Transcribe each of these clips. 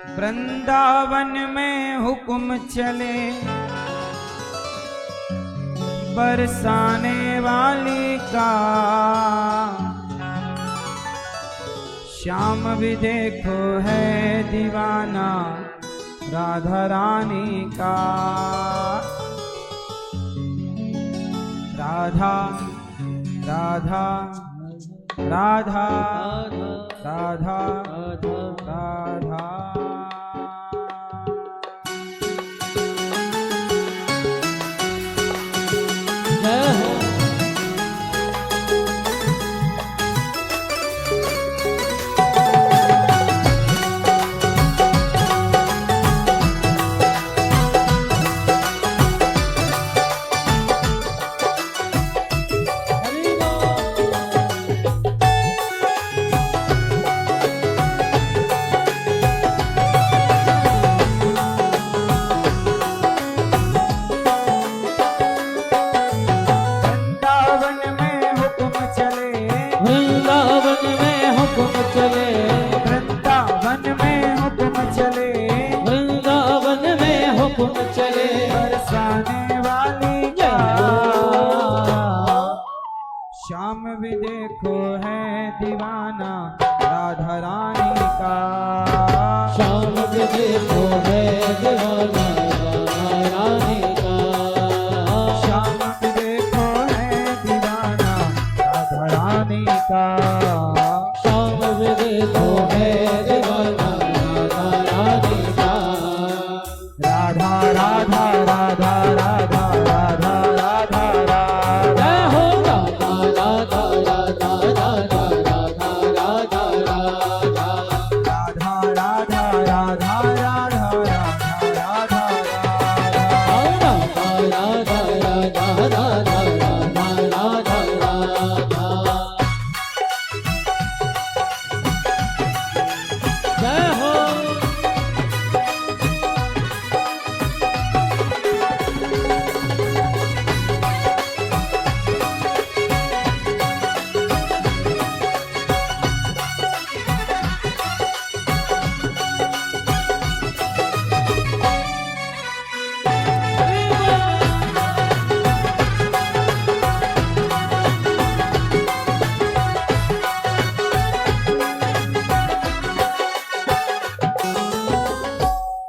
वृंदावन में हुक्म चले बरसाने वाली का, श्याम भी देखो है दीवाना राधा रानी का। राधा राधा राधा राधा राधा। श्याम भी देखो है दीवाना राधा रानी का, श्याम भी देखो है दीवाना राधा रानी का, श्याम भी देखो है दीवाना राधा रानी का, श्याम भी देखो है दीवाना राधा रानी का। राधा राधा राधा राधा राधा राधा राधा। हो राधा राधा राधा राधा राधा राधा राधा राधा राधा राधा राधा राधा राधा राधा राधा राधा। जय हो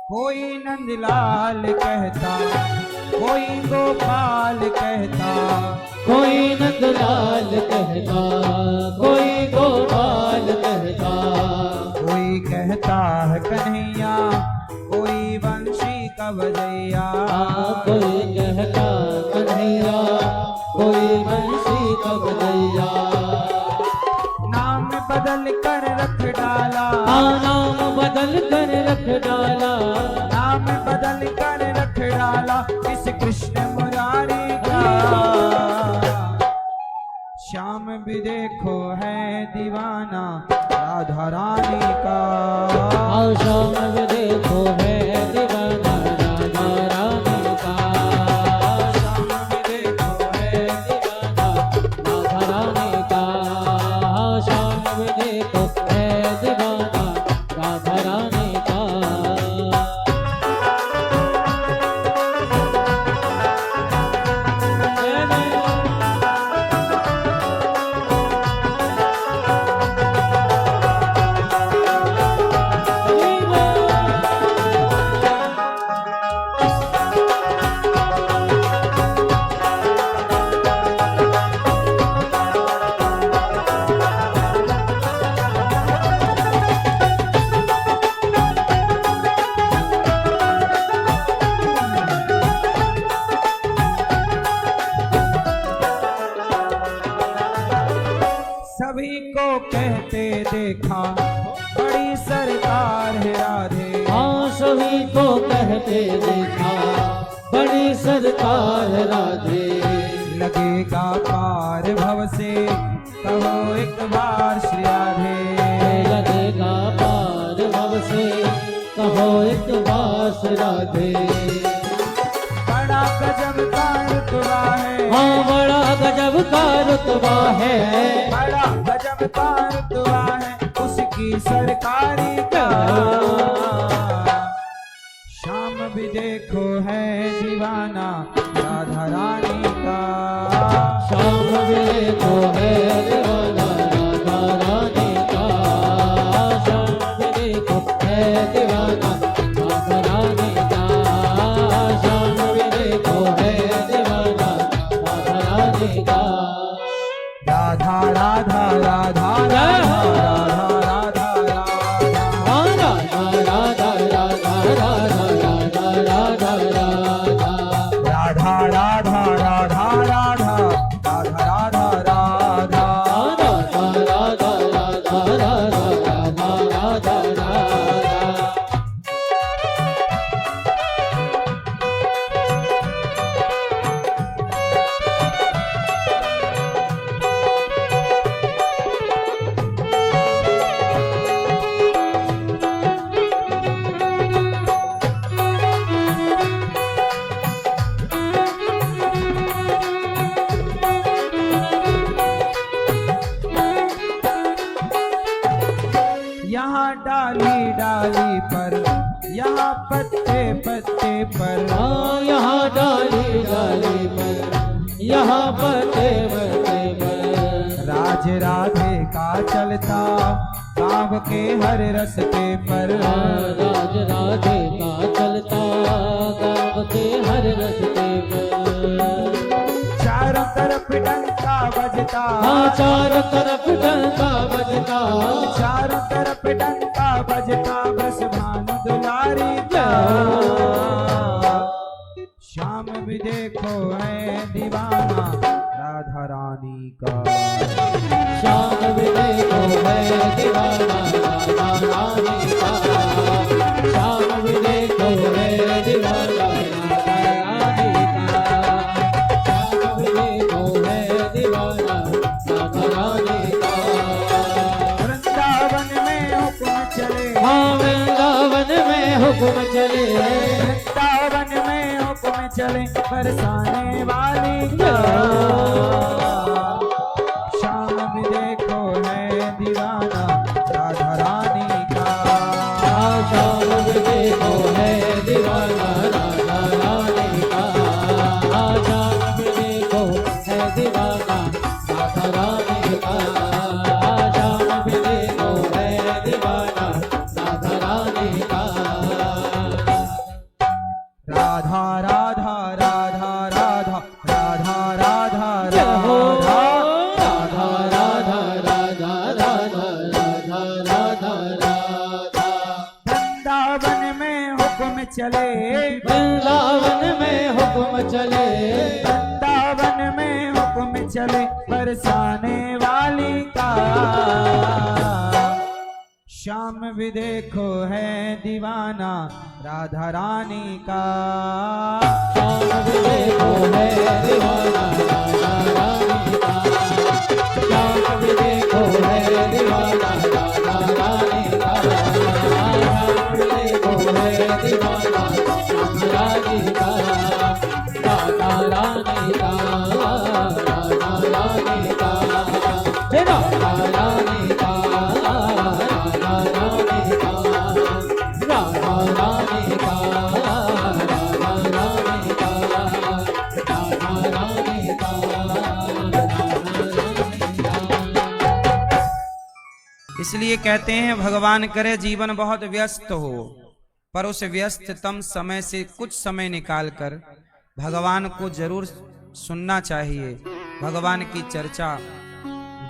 कोई नंदलाल कहता, कोई गोपाल कहता, कोई नंदलाल कहता, कोई गोपाल कहता, कोई कहता है कन्हैया, कोई बंशी का बजैया, कोई कहता कन्हैया, कोई बंशी का बजैया। नाम बदल कर रख डाला, नाम बदल कर रख डाला, नाम बदल कर रख डाला इस कृष्ण मुरारी का। श्याम भी देखो है दीवाना राधा रानी का, श्याम भी देखो है दीवाना राधा रानी का, श्याम भी देखो है दीवाना राधा रानी का, श्याम भी देखो है दीवाना राधा रानी का। सभी को कहते देखा बड़ी सरकार है राधे, हाँ सभी को कहते देखा बड़ी सरकार राधे। लगेगा पार भव से कहो एक बार श्री राधे, लगेगा पार भव से कहो एक बार श्री राधे। बड़ा गजब का रुतबा है, हाँ बड़ा गजब का रुतबा है, बड़ा गजब का रुतबा है उसकी सरकारी का। दीवाना राधा रानी का। श्याम भी देखो है दीवाना राधा रानी का। राधा राधा राधा राधा राधा राधा राधा राधा राधा राधा राधा राधा राधा राधा राधा राधा राधा राधा राधा यहाँ डाली डाली पर, यहाँ पत्ते पत्ते पर, यहाँ डाली डाली पर, यहाँ पत्ते पत्ते पर। राज राधे का चलता गाँव के हर रस्ते पर। राज राधे का चलता गाँव के हर रस्ते पर। चारों तरफ डंका बजता, चारों तरफ डंका बजता, चारों तरफ डंका बजता, बस भानु दुलारी का। श्याम भी देखो है दीवाना राधा रानी का। श्याम भी देखो है दीवाना राधा रानी का। श्याम भी देखो है दीवाना राधा रानी का। श्याम भी देखो है दीवाना राधा रानी का। वृंदावन में हुक्म चले, हाँ वृंदावन में हुक्म चले, वृंदावन में हुक्म चले, बरसाने वाली का। श्याम भी देखो है दीवाना राधा रानी का। श्याम भी देखो है दीवाना राधा रानी का। श्याम भी देखो है दीवाना राधा रानी का। श्याम भी देखो है दीवाना राधा रानी का। राधा राधा राधा राधा राधा राधा जय हो राधा राधा राधा राधा राधा राधा राधा। वृंदावन में हुक्म चले, वृंदावन में हुक्म चले, वृंदावन में हुक्म चले, बरसाने वाली का। श्याम भी देखो है दीवाना राधा रानी का। श्याम भी देखो है दीवाना राधा रानी का। श्याम भी देखो है दीवाना राधा रानी का। श्याम भी देखो है दीवाना राधा रानी का। राधा रानी का, राधा रानी का, राधा रानी का, राधा रानी का, राधा रानी का, राधा रानी का, राधा रानी का, इसलिए कहते हैं भगवान करे जीवन बहुत व्यस्त हो, पर उस व्यस्ततम समय से कुछ समय निकालकर भगवान को जरूर सुनना चाहिए, भगवान की चर्चा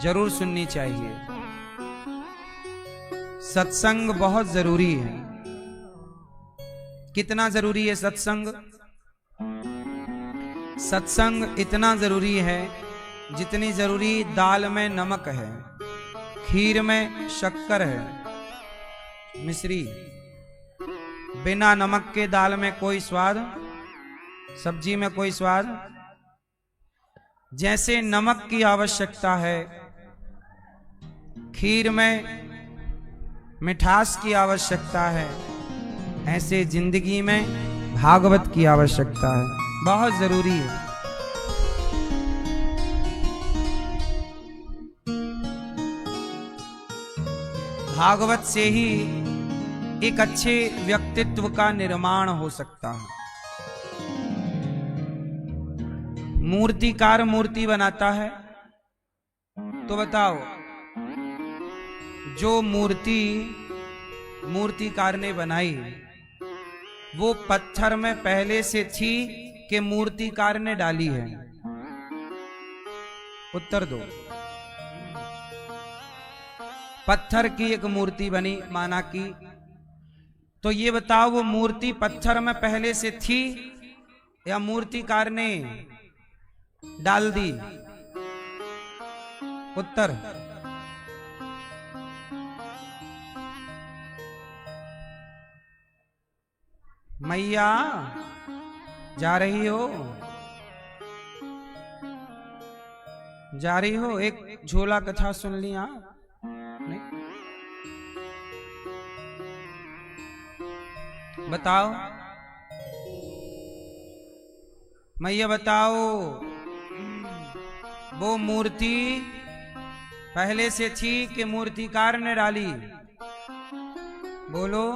जरूर सुननी चाहिए। सत्संग बहुत जरूरी है। कितना जरूरी है सत्संग? सत्संग इतना जरूरी है जितनी जरूरी दाल में नमक है, खीर में शक्कर है, मिश्री। बिना नमक के दाल में कोई स्वाद, सब्जी में कोई स्वाद। जैसे नमक की आवश्यकता है, खीर में मिठास की आवश्यकता है, ऐसे जिंदगी में भागवत की आवश्यकता है, बहुत जरूरी है। भागवत से ही एक अच्छे व्यक्तित्व का निर्माण हो सकता है। मूर्तिकार मूर्ति बनाता है, तो बताओ जो मूर्ति मूर्तिकार ने बनाई, वो पत्थर में पहले से थी कि मूर्तिकार ने डाली है? उत्तर दो। पत्थर की एक मूर्ति बनी माना की, तो ये बताओ वो मूर्ति पत्थर में पहले से थी या मूर्तिकार ने डाल दी? उत्तर। मैया जा रही हो? जा रही हो? एक झोला कथा सुन लिया? नहीं? बताओ मैया, बताओ वो मूर्ति पहले से थी कि मूर्तिकार ने डाली? बोलो।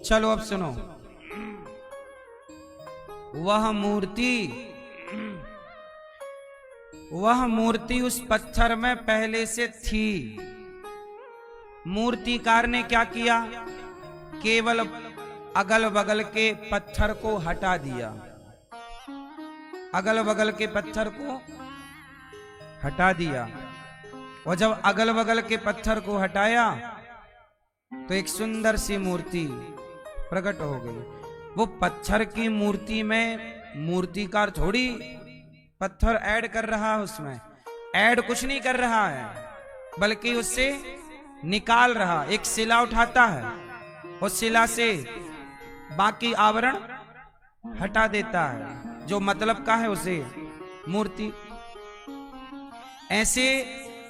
चलो अब सुनो, वह मूर्ति उस पत्थर में पहले से थी। मूर्तिकार ने क्या किया? केवल अगल बगल के पत्थर को हटा दिया। अगल बगल के पत्थर को हटा दिया, और जब अगल बगल के पत्थर को हटाया तो एक सुंदर सी मूर्ति प्रकट हो गई। वो पत्थर की मूर्ति में मूर्तिकार थोड़ी पत्थर ऐड कर रहा है, उसमें ऐड कुछ नहीं कर रहा है, बल्कि उससे निकाल रहा। एक शिला उठाता है, उस शिला से बाकी आवरण हटा देता है, जो मतलब का है उसे मूर्ति। ऐसे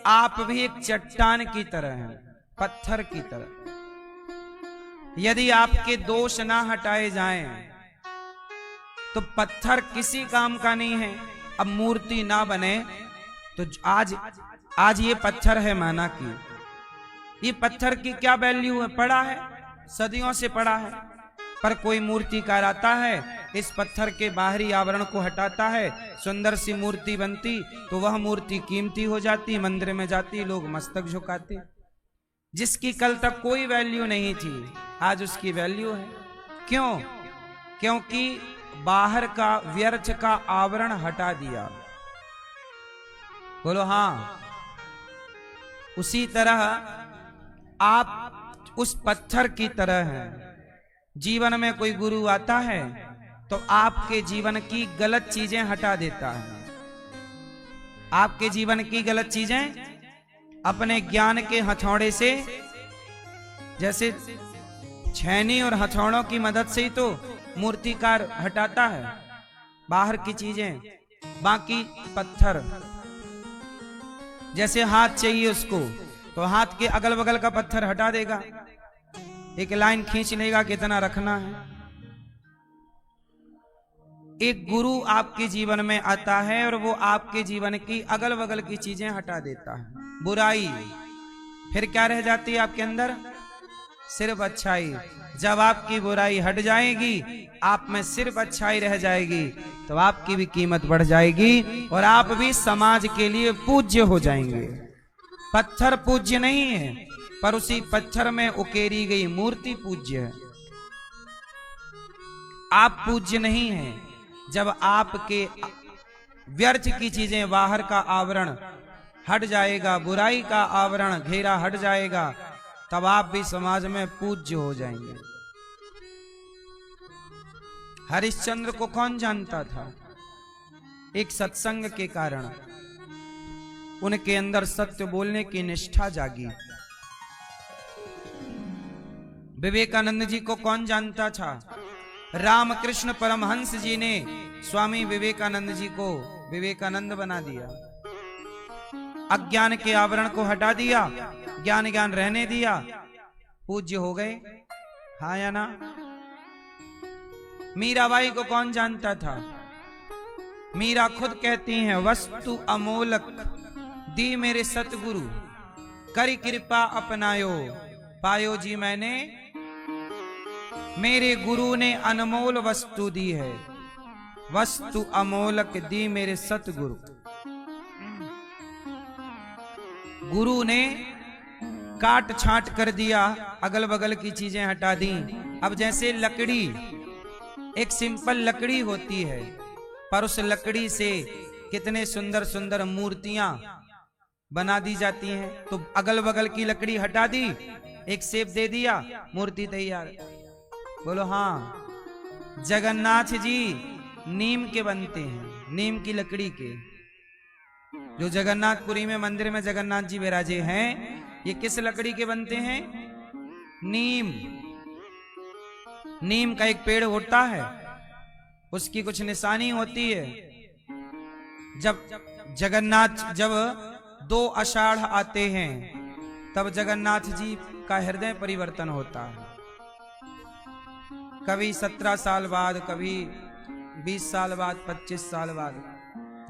आप भी एक चट्टान की तरह हैं, पत्थर की तरह। यदि आपके दोष ना हटाए जाएं तो पत्थर किसी काम का नहीं है। अब मूर्ति ना बने तो आज ये पत्थर है माना की, ये पत्थर की क्या वैल्यू है? पड़ा है, सदियों से पड़ा है, पर कोई मूर्तिकार आता है, इस पत्थर के बाहरी आवरण को हटाता है, सुंदर सी मूर्ति बनती, तो वह मूर्ति कीमती हो जाती, मंदिर में जाती, लोग मस्तक झुकाते। जिसकी कल तक कोई वैल्यू नहीं थी, आज उसकी वैल्यू है। क्यों? क्योंकि बाहर का व्यर्थ का आवरण हटा दिया। बोलो हाँ। उसी तरह आप उस पत्थर की तरह हैं। जीवन में कोई गुरु आता है तो आपके जीवन की गलत चीजें हटा देता है। आपके जीवन की गलत चीजें अपने ज्ञान के हथौड़े से, जैसे छैनी और हथौड़ों की मदद से ही तो मूर्तिकार हटाता है बाहर की चीजें। बाकी पत्थर, जैसे हाथ चाहिए उसको, तो हाथ के अगल बगल का पत्थर हटा देगा, एक लाइन खींच लेगा कितना रखना है। एक गुरु आपके जीवन में आता है और वो आपके जीवन की अगल बगल की चीजें हटा देता है। बुराई, फिर क्या रह जाती है आपके अंदर? सिर्फ अच्छाई। जब आपकी बुराई हट जाएगी, आप में सिर्फ अच्छाई रह जाएगी, तो आपकी भी कीमत बढ़ जाएगी और आप भी समाज के लिए पूज्य हो जाएंगे। पत्थर पूज्य नहीं है, पर उसी पत्थर में उकेरी गई मूर्ति पूज्य है। आप पूज्य नहीं हैं। जब आपके व्यर्थ की चीजें, बाहर का आवरण हट जाएगा, बुराई का आवरण घेरा हट जाएगा, तब आप भी समाज में पूज्य हो जाएंगे। हरिश्चंद्र को कौन जानता था? एक सत्संग के कारण उनके अंदर सत्य बोलने की निष्ठा जागी। विवेकानंद जी को कौन जानता था? रामकृष्ण परमहंस जी ने स्वामी विवेकानंद जी को विवेकानंद बना दिया। अज्ञान के आवरण को हटा दिया, ज्ञान ज्ञान रहने दिया, पूज्य हो गए। हाँ या ना? मीराबाई को कौन जानता था? मीरा खुद कहती हैं, वस्तु अमोलक दी मेरे सतगुरु, करी कृपा अपनायो, पायो जी मैंने, मेरे गुरु ने अनमोल वस्तु दी है, वस्तु अमोलक दी मेरे सतगुरु। गुरु ने काट छांट कर दिया, अगल बगल की चीजें हटा दी। अब जैसे लकड़ी, एक सिंपल लकड़ी होती है, पर उस लकड़ी से कितने सुंदर सुंदर मूर्तियां बना दी जाती हैं। तो अगल बगल की लकड़ी हटा दी, एक शेप दे दिया, मूर्ति तैयार। बोलो हाँ। जगन्नाथ जी नीम के बनते हैं, नीम की लकड़ी के। जो जगन्नाथपुरी में मंदिर में जगन्नाथ जी विराजे हैं, ये किस लकड़ी के बनते हैं? नीम। नीम का एक पेड़ होता है, उसकी कुछ निशानी होती है। जब 2 आषाढ़ आते हैं, तब जगन्नाथ जी का हृदय परिवर्तन होता है। कभी 17 साल बाद, कभी 20 साल बाद, 25 साल बाद,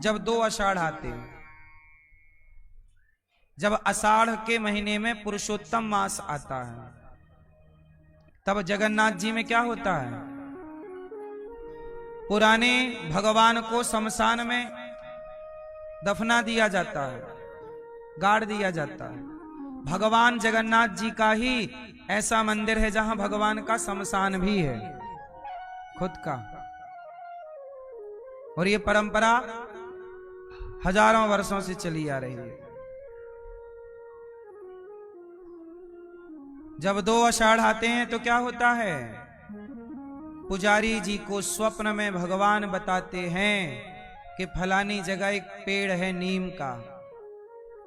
जब 2 आषाढ़ आते हैं, जब आषाढ़ के महीने में पुरुषोत्तम मास आता है, तब जगन्नाथ जी में क्या होता है? पुराने भगवान को शमशान में दफना दिया जाता है, गाड़ दिया जाता है। भगवान जगन्नाथ जी का ही ऐसा मंदिर है जहां भगवान का शमशान भी है, खुद का। और ये परंपरा हजारों वर्षों से चली आ रही है। जब 2 आषाढ़ आते हैं तो क्या होता है? पुजारी जी को स्वप्न में भगवान बताते हैं कि फलानी जगह एक पेड़ है नीम का,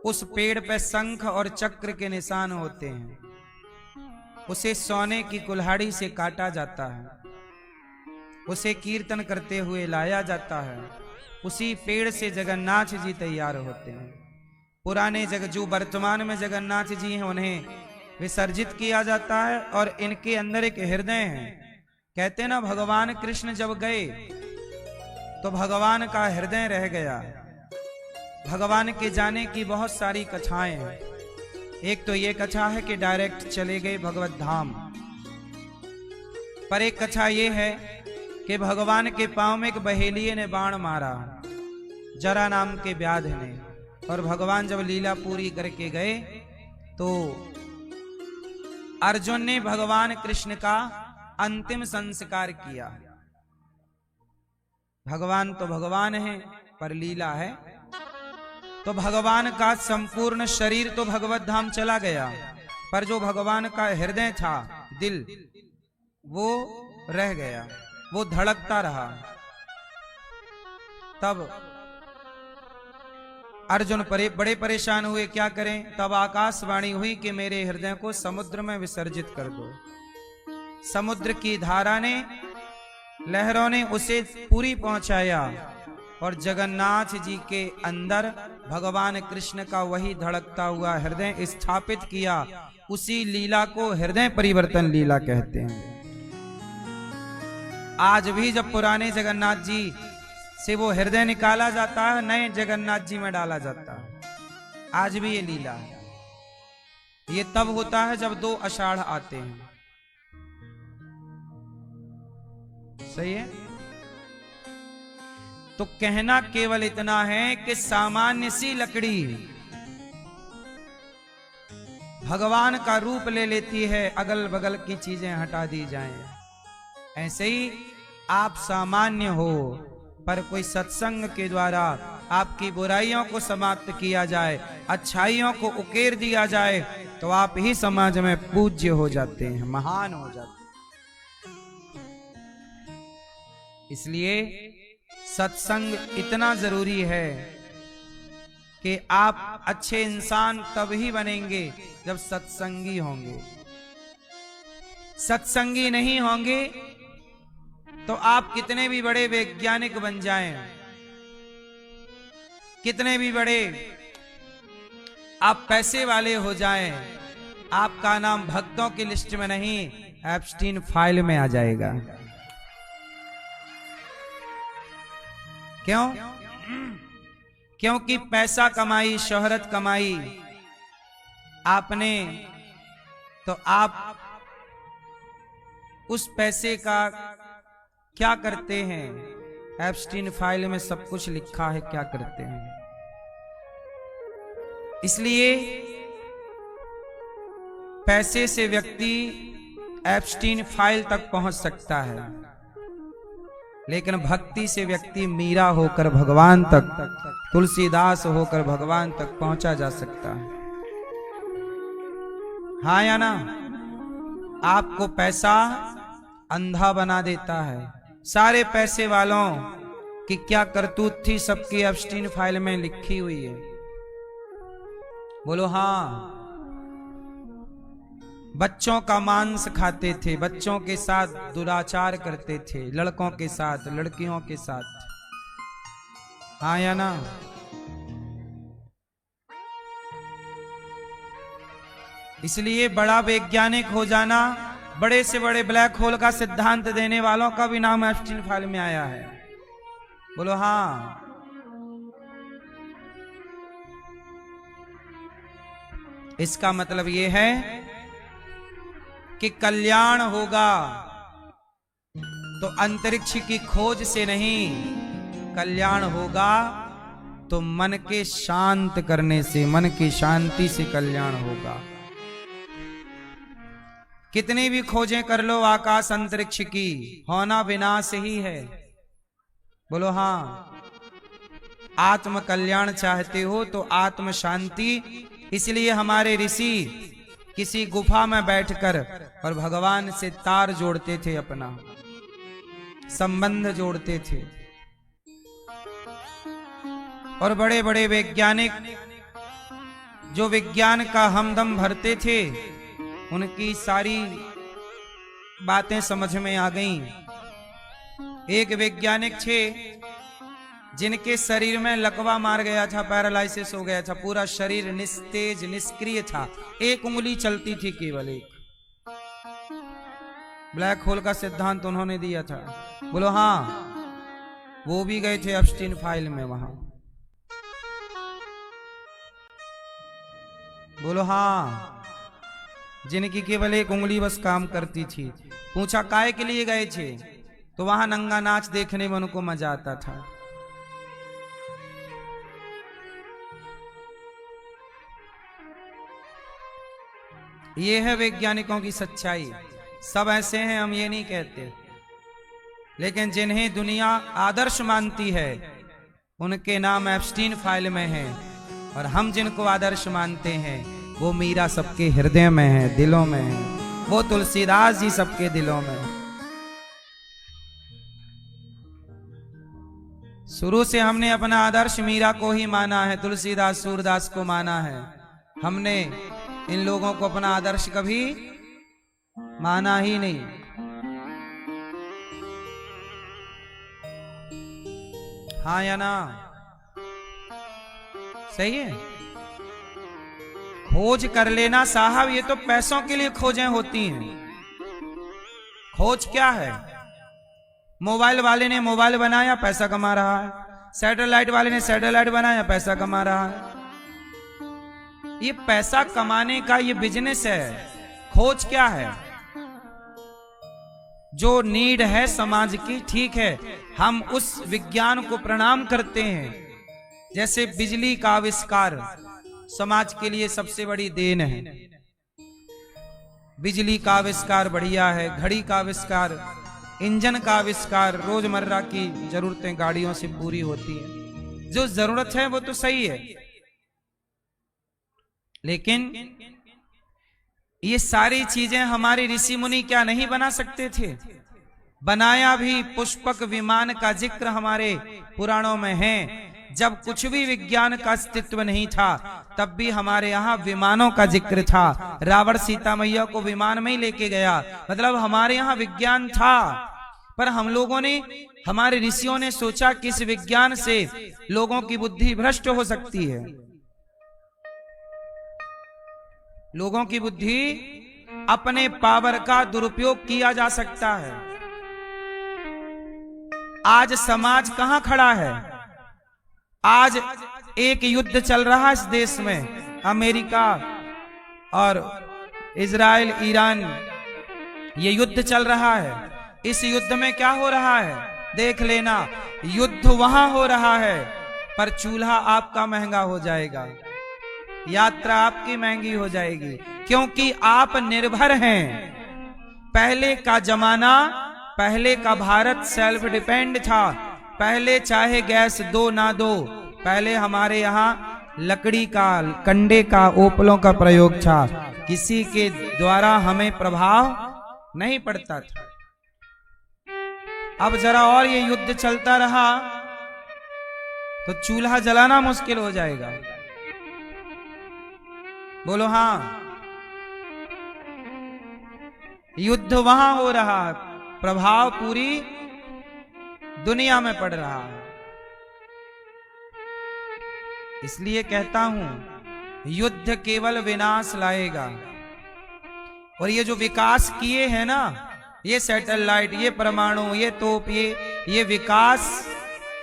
उस पेड़ पे शंख और चक्र के निशान होते हैं, उसे सोने की कुल्हाड़ी से काटा जाता है, उसे कीर्तन करते हुए लाया जाता है, उसी पेड़ से जगन्नाथ जी तैयार होते हैं। पुराने जो वर्तमान में जगन्नाथ जी हैं, उन्हें विसर्जित किया जाता है और इनके अंदर एक हृदय है। कहते ना, भगवान कृष्ण जब गए तो भगवान का हृदय रह गया। भगवान के जाने की बहुत सारी कथाएं हैं। एक तो ये कथा है कि डायरेक्ट चले गए भगवत धाम, पर एक कथा ये है कि भगवान के पांव में एक बहेलिये ने बाण मारा, जरा नाम के व्याध ने, और भगवान जब लीला पूरी करके गए तो अर्जुन ने भगवान कृष्ण का अंतिम संस्कार किया। भगवान तो भगवान है, पर लीला है, तो भगवान का संपूर्ण शरीर तो भगवत धाम चला गया, पर जो भगवान का हृदय था, दिल, वो रह गया, वो धड़कता रहा। तब अर्जुन बड़े परेशान हुए, क्या करें? तब आकाशवाणी हुई कि मेरे हृदय को समुद्र में विसर्जित कर दो। समुद्र की धारा ने, लहरों ने उसे पूरी पहुंचाया और जगन्नाथ जी के अंदर भगवान कृष्ण का वही धड़कता हुआ हृदय स्थापित किया। उसी लीला को हृदय परिवर्तन लीला कहते हैं। आज भी जब पुराने जगन्नाथ जी से वो हृदय निकाला जाता है, नए जगन्नाथ जी में डाला जाता है। आज भी ये लीला है। ये तब होता है जब 2 आषाढ़ आते हैं। सही है? तो कहना केवल इतना है कि सामान्य सी लकड़ी भगवान का रूप ले लेती है, अगल बगल की चीजें हटा दी जाएं। ऐसे ही आप सामान्य हो, पर कोई सत्संग के द्वारा आपकी बुराइयों को समाप्त किया जाए, अच्छाइयों को उकेर दिया जाए, तो आप ही समाज में पूज्य हो जाते हैं, महान हो जाते हैं। इसलिए सत्संग इतना जरूरी है कि आप अच्छे इंसान तब ही बनेंगे जब सत्संगी होंगे। सत्संगी नहीं होंगे तो आप कितने भी बड़े वैज्ञानिक बन जाएं, कितने भी बड़े आप पैसे वाले हो जाएं, आपका नाम भक्तों की लिस्ट में नहीं, एप्स्टीन फाइल में आ जाएगा। क्यों? क्योंकि पैसा कमाई, शोहरत कमाई आपने, तो आप उस पैसे का क्या करते हैं? एप्स्टीन फाइल में सब कुछ लिखा है, क्या करते हैं? इसलिए पैसे से व्यक्ति एप्स्टीन फाइल तक पहुंच सकता है, लेकिन भक्ति से व्यक्ति मीरा होकर भगवान तक, तुलसीदास होकर भगवान तक पहुंचा जा सकता है। हाँ या ना? आपको पैसा अंधा बना देता है। सारे पैसे वालों की क्या करतूत थी, सबकी एप्स्टीन फाइल में लिखी हुई है। बोलो हाँ। बच्चों का मांस खाते थे, बच्चों के साथ दुराचार करते थे, लड़कों के साथ, लड़कियों के साथ। हाँ या ना? इसलिए बड़ा वैज्ञानिक हो जाना, बड़े से बड़े ब्लैक होल का सिद्धांत देने वालों का भी नाम एप्स्टीन फाइल में आया है। बोलो हाँ। इसका मतलब यह है कि कल्याण होगा तो अंतरिक्ष की खोज से नहीं, कल्याण होगा तो मन के शांत करने से, मन की शांति से कल्याण होगा। कितनी भी खोजें कर लो आकाश अंतरिक्ष की, होना विनाश ही है। बोलो हाँ। आत्म कल्याण चाहते हो तो आत्म शांति। इसलिए हमारे ऋषि किसी गुफा में बैठकर और भगवान से तार जोड़ते थे, अपना संबंध जोड़ते थे। और बड़े बड़े वैज्ञानिक जो विज्ञान का हमदम भरते थे, उनकी सारी बातें समझ में आ गईं। एक वैज्ञानिक थे जिनके शरीर में लकवा मार गया था, पैरालाइसिस हो गया था, पूरा शरीर निस्तेज निष्क्रिय था, एक उंगली चलती थी केवल एक। ब्लैक होल का सिद्धांत उन्होंने दिया था। बोलो हाँ। वो भी गए थे एप्स्टीन फाइल में वहां। बोलो हाँ। जिनकी केवल एक उंगली बस काम करती थी। पूछा काय के लिए गए थे, तो वहां नंगा नाच देखने में उनको मजा आता था। ये है वैज्ञानिकों की सच्चाई। सब ऐसे हैं हम ये नहीं कहते, लेकिन जिन्हें दुनिया आदर्श मानती है उनके नाम एप्स्टीन फाइल में है, और हम जिनको आदर्श मानते हैं वो मीरा सबके हृदय में है, दिलों में है। वो तुलसीदास जी सबके दिलों में। शुरू से हमने अपना आदर्श मीरा को ही माना है, तुलसीदास सूरदास को माना है। हमने इन लोगों को अपना आदर्श कभी माना ही नहीं। हाँ या ना? सही है। खोज कर लेना साहब, ये तो पैसों के लिए खोजें होती हैं। खोज क्या है? मोबाइल वाले ने मोबाइल बनाया, पैसा कमा रहा है। सैटेलाइट वाले ने सैटेलाइट बनाया, पैसा कमा रहा है। ये पैसा कमाने का ये बिजनेस है। खोज क्या है? जो नीड है समाज की, ठीक है, हम उस विज्ञान को प्रणाम करते हैं। जैसे बिजली का आविष्कार समाज के लिए सबसे बड़ी देन है। बिजली का आविष्कार बढ़िया है, घड़ी का आविष्कार, इंजन का आविष्कार, रोजमर्रा की जरूरतें गाड़ियों से पूरी होती है। जो जरूरत है वो तो सही है, लेकिन ये सारी चीजें हमारे ऋषि मुनि क्या नहीं बना सकते थे? बनाया भी। पुष्पक विमान का जिक्र हमारे पुराणों में है। जब कुछ भी विज्ञान का अस्तित्व नहीं था, तब भी हमारे यहाँ विमानों का जिक्र था। रावण सीता मैया को विमान में ही लेके गया, मतलब हमारे यहाँ विज्ञान था। पर हम लोगों ने, हमारे ऋषियों ने सोचा कि इस विज्ञान से लोगों की बुद्धि भ्रष्ट हो सकती है। लोगों की बुद्धि, अपने पावर का दुरुपयोग किया जा सकता है। आज समाज कहां खड़ा है? आज एक युद्ध चल रहा है इस देश में, अमेरिका और इजराइल, ईरान, ये युद्ध चल रहा है। इस युद्ध में क्या हो रहा है देख लेना। युद्ध वहां हो रहा है, पर चूल्हा आपका महंगा हो जाएगा। यात्रा आपकी महंगी हो जाएगी, क्योंकि आप निर्भर हैं। पहले का जमाना, पहले का भारत सेल्फ डिपेंड था। पहले चाहे गैस दो ना दो, पहले हमारे यहाँ लकड़ी का, कंडे का, ओपलों का प्रयोग था। किसी के द्वारा हमें प्रभाव नहीं पड़ता था। अब जरा और ये युद्ध चलता रहा तो चूल्हा जलाना मुश्किल हो जाएगा। बोलो हाँ। युद्ध वहां हो रहा, प्रभाव पूरी दुनिया में पड़ रहा है। इसलिए कहता हूं युद्ध केवल विनाश लाएगा। और ये जो विकास किए हैं ना, ये सैटेलाइट, ये परमाणु, ये तोप, ये विकास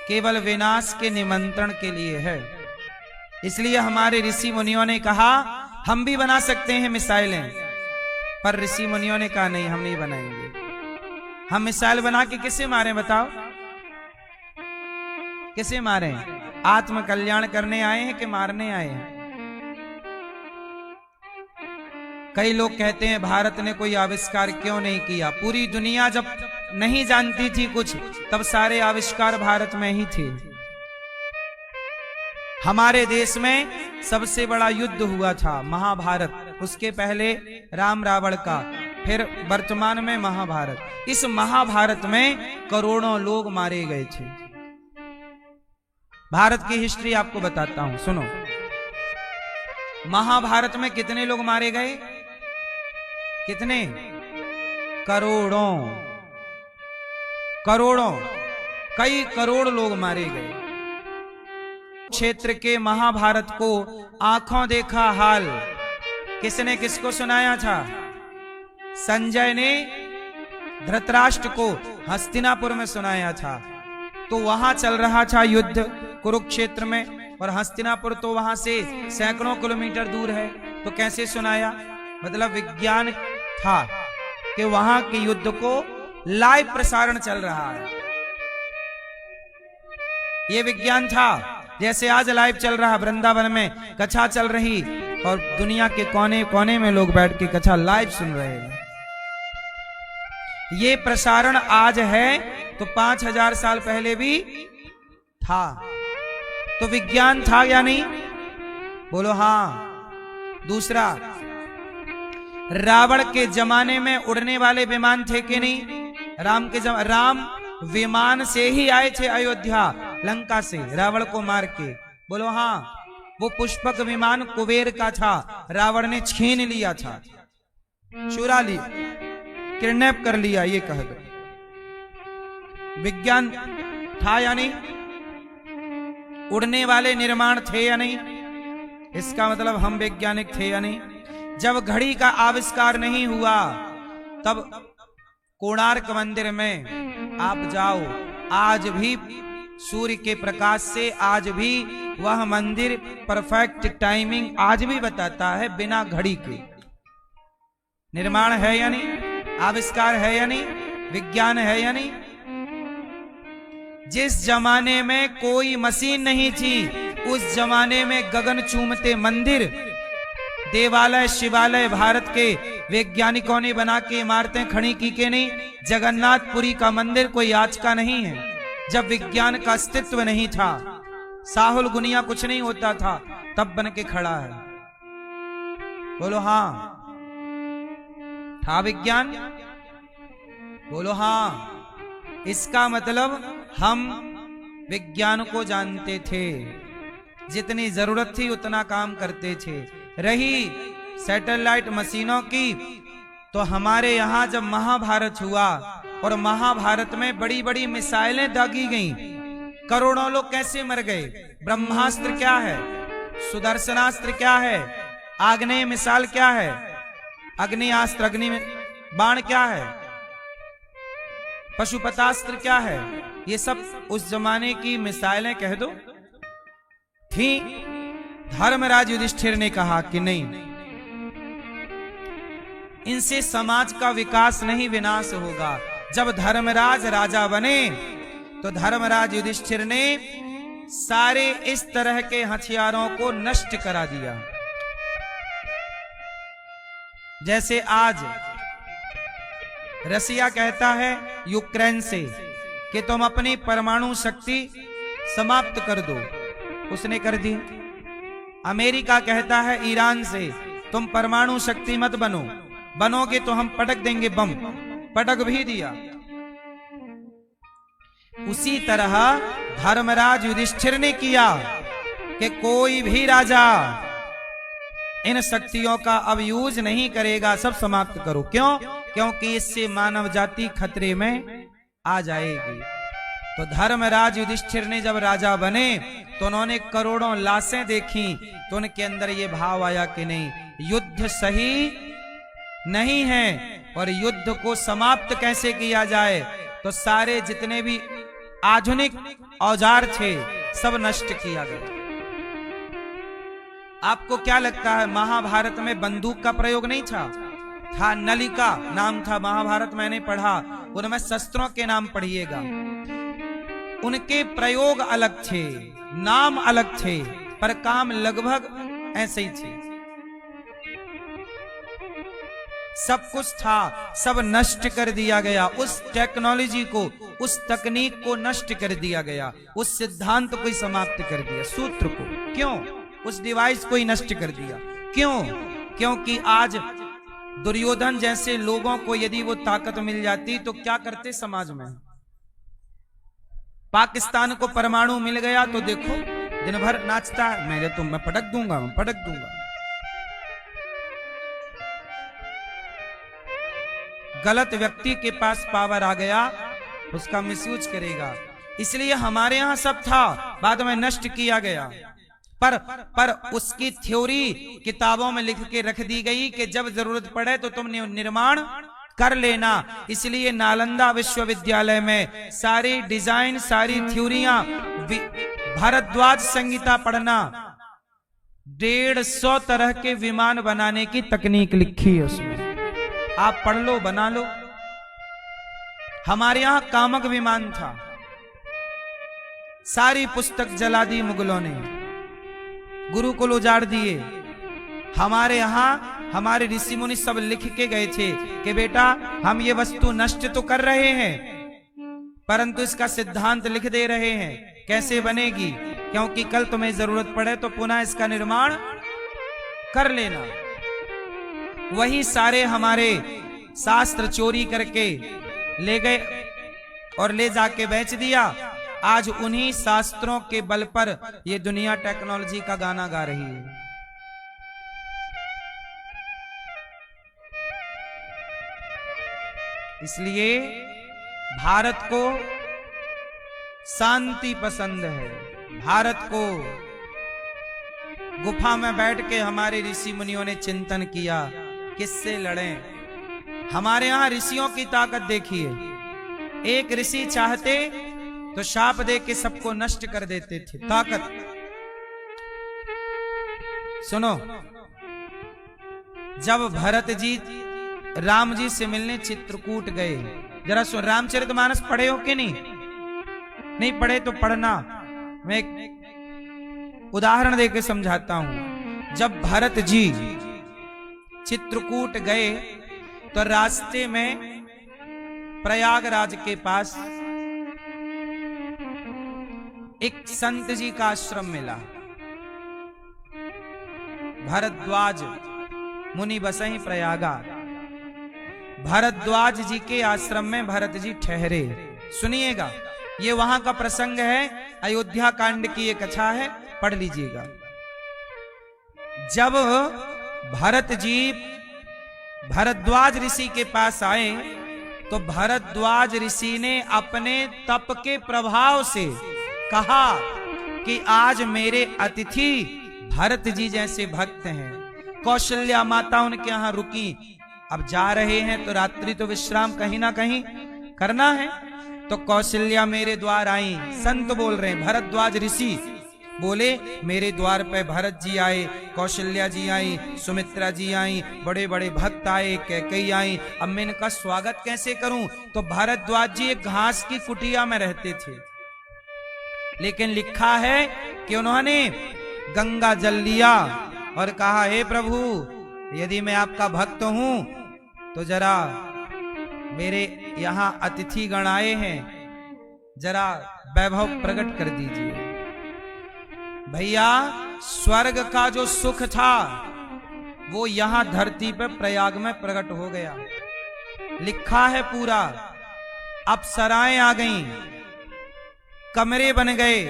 केवल विनाश के निमंत्रण के लिए है। इसलिए हमारे ऋषि मुनियों ने कहा हम भी बना सकते हैं मिसाइलें, पर ऋषि मुनियों ने कहा नहीं, हम नहीं बनाएंगे। हम मिसाइल बना के किसे मारें बताओ? किसे मारें? आत्म कल्याण करने आए हैं कि मारने आए हैं? कई लोग कहते हैं भारत ने कोई आविष्कार क्यों नहीं किया। पूरी दुनिया जब नहीं जानती थी कुछ, तब सारे आविष्कार भारत में ही थे। हमारे देश में सबसे बड़ा युद्ध हुआ था महाभारत, उसके पहले राम रावण का, फिर वर्तमान में महाभारत। इस महाभारत में करोड़ों लोग मारे गए थे। भारत की हिस्ट्री आपको बताता हूं, सुनो। महाभारत में कितने लोग मारे गए? कितने? करोड़ों, करोड़ों, कई करोड़ लोग मारे गए। क्षेत्र के महाभारत को आंखों देखा हाल किसने किसको सुनाया था? संजय ने धृतराष्ट्र को हस्तिनापुर में सुनाया था। तो वहां चल रहा था युद्ध कुरुक्षेत्र में, और हस्तिनापुर तो वहां से सैकड़ों किलोमीटर दूर है। तो कैसे सुनाया? मतलब विज्ञान था कि वहां के युद्ध को लाइव प्रसारण चल रहा है। यह विज्ञान था। जैसे आज लाइव चल रहा वृंदावन में कथा चल रही, और दुनिया के कोने कोने में लोग बैठ के कथा लाइव सुन रहे हैं। ये प्रसारण आज है तो 5000 साल पहले भी था। तो विज्ञान था या नहीं? बोलो हाँ। दूसरा, रावण के जमाने में उड़ने वाले विमान थे कि नहीं? राम विमान से ही आए थे अयोध्या, लंका से, रावण को मार के। बोलो हाँ। वो पुष्पक विमान कुबेर का था, रावण ने छीन लिया था, चुरा लिया, किडनैप कर लिया, ये कह दो। विज्ञान था या नहीं? उड़ने वाले निर्माण थे या नहीं? इसका मतलब हम वैज्ञानिक थे या नहीं? जब घड़ी का आविष्कार नहीं हुआ, तब कोणार्क मंदिर में आप जाओ, आज भी सूर्य के प्रकाश से आज भी वह मंदिर परफेक्ट टाइमिंग आज भी बताता है, बिना घड़ी के। निर्माण है या नहीं? आविष्कार है या नहीं? विज्ञान है या नहीं? जिस जमाने में कोई मशीन नहीं थी, उस जमाने में गगन चूमते मंदिर, देवालय, शिवालय भारत के वैज्ञानिकों ने बना के इमारतें खड़ी की के नहीं। जगन्नाथपुरी का मंदिर कोई आज का नहीं है। जब विज्ञान का अस्तित्व नहीं था, साहुल गुनिया कुछ नहीं होता था, तब बन के खड़ा है। बोलो हाँ। था विज्ञान? बोलो हाँ। इसका मतलब हम विज्ञान को जानते थे, जितनी जरूरत थी उतना काम करते थे। रही सैटेलाइट मशीनों की, तो हमारे यहां जब महाभारत हुआ और महाभारत में बड़ी बड़ी मिसाइलें दागी गईं, करोड़ों लोग कैसे मर गए? ब्रह्मास्त्र क्या है? सुदर्शनास्त्र क्या है? आग्नेय मिसाइल क्या है? अग्नियास्त्र, अग्नि बाण क्या है? पशुपतास्त्र क्या है? ये सब उस जमाने की मिसाइलें कह दो थी। धर्मराज युधिष्ठिर ने कहा कि नहीं, इनसे समाज का विकास नहीं विनाश होगा। जब धर्मराज राजा बने तो धर्मराज युधिष्ठिर ने सारे इस तरह के हथियारों को नष्ट करा दिया। जैसे आज रसिया कहता है यूक्रेन से कि तुम अपनी परमाणु शक्ति समाप्त कर दो, उसने कर दी। अमेरिका कहता है ईरान से तुम परमाणु शक्ति मत बनो, बनोगे तो हम पटक देंगे बम, पटक भी दिया। उसी तरह धर्मराज युधिष्ठिर ने किया कि कोई भी राजा इन शक्तियों का अब यूज नहीं करेगा, सब समाप्त करो। क्यों? क्योंकि इससे मानव जाति खतरे में आ जाएगी। तो धर्मराज युधिष्ठिर ने जब राजा बने तो उन्होंने करोड़ों लाशें देखी, तो उनके अंदर ये भाव आया कि नहीं, युद्ध सही नहीं है और युद्ध को समाप्त कैसे किया जाए। तो सारे जितने भी आधुनिक औजार थे सब नष्ट किया गया। आपको क्या लगता है महाभारत में बंदूक का प्रयोग नहीं था नलिका नाम था महाभारत, मैंने पढ़ा, उनमें शस्त्रों के नाम पढ़िएगा। उनके प्रयोग अलग थे, नाम अलग थे, पर काम लगभग ऐसे ही थे। सब कुछ था, सब नष्ट कर दिया गया। उस टेक्नोलॉजी को, उस तकनीक को नष्ट कर दिया गया, उस सिद्धांत को ही समाप्त कर दिया, सूत्र को। क्यों? उस डिवाइस को ही नष्ट कर दिया। क्यों? क्योंकि आज दुर्योधन जैसे लोगों को यदि वो ताकत मिल जाती तो क्या करते समाज में। पाकिस्तान को परमाणु मिल गया तो देखो दिन भर नाचता है, मैं पटक दूंगा, मैं पटक दूंगा। गलत व्यक्ति के पास पावर आ गया, उसका मिसयूज करेगा। इसलिए हमारे यहां सब था, बाद में नष्ट किया गया। पर उसकी थ्योरी किताबों में लिख के रख दी गई कि जब जरूरत पड़े तो तुम निर्माण कर लेना। इसलिए नालंदा विश्वविद्यालय में सारी डिजाइन, सारी थ्योरियां, भारद्वाज संहिता पढ़ना, 150 तरह के विमान बनाने की तकनीक लिखी है उसमें, आप पढ़ लो, बना लो। हमारे यहां कामक विमान था, सारी पुस्तक जला दी मुगलों ने, गुरुकुल उजाड़ दिए। हमारे यहां हमारे ऋषि मुनि सब लिख के गए थे कि बेटा हम ये वस्तु नष्ट तो कर रहे हैं परंतु इसका सिद्धांत लिख दे रहे हैं कैसे बनेगी, क्योंकि कल तुम्हें जरूरत पड़े तो पुनः इसका निर्माण कर लेना। वही सारे हमारे शास्त्र चोरी करके ले गए और ले जाके बेच दिया। आज उन्हीं शास्त्रों के बल पर ये दुनिया टेक्नोलॉजी का गाना गा रही है। इसलिए भारत को शांति पसंद है। भारत को गुफा में बैठ के हमारे ऋषि मुनियों ने चिंतन किया किससे लड़ें। हमारे यहां ऋषियों की ताकत देखिए, एक ऋषि चाहते तो शाप दे के सबको नष्ट कर देते थे। ताकत सुनो, जब भरत जी राम जी से मिलने चित्रकूट गए, जरा सुन, रामचरितमानस पढ़े हो कि नहीं पढ़े तो पढ़ना, मैं एक उदाहरण देके समझाता हूं। जब भरत जी चित्रकूट गए तो रास्ते में प्रयागराज के पास एक संत जी का आश्रम मिला। भरद्वाज मुनि बसई प्रयागा। भरद्वाज जी के आश्रम में भरत जी ठहरे। सुनिएगा, ये वहां का प्रसंग है, अयोध्या कांड की एक कथा है, पढ़ लीजिएगा। जब भरत जी भरद्वाज ऋषि के पास आए तो भरद्वाज ऋषि ने अपने तप के प्रभाव से कहा कि आज मेरे अतिथि भरत जी जैसे भक्त हैं। कौशल्या माता उनके यहां रुकी, अब जा रहे हैं तो रात्रि तो विश्राम कहीं ना कहीं करना है। तो कौशल्या मेरे द्वार आई। संत बोल रहे हैं, भरद्वाज ऋषि बोले मेरे द्वार पे भरत जी आए, कौशल्या जी आई, सुमित्रा जी आई, बड़े बड़े भक्त आए, कैकेयी आई, अब मैं इनका स्वागत कैसे करूं। तो भरद्वाज जी एक घास की कुटिया में रहते थे, लेकिन लिखा है कि उन्होंने गंगा जल लिया और कहा हे प्रभु यदि मैं आपका भक्त हूं तो जरा मेरे यहां अतिथि गण आए हैं, जरा वैभव प्रकट कर दीजिए। भैया स्वर्ग का जो सुख था वो यहां धरती पर प्रयाग में प्रकट हो गया। लिखा है पूरा, अप्सराएं आ गईं, कमरे बन गए,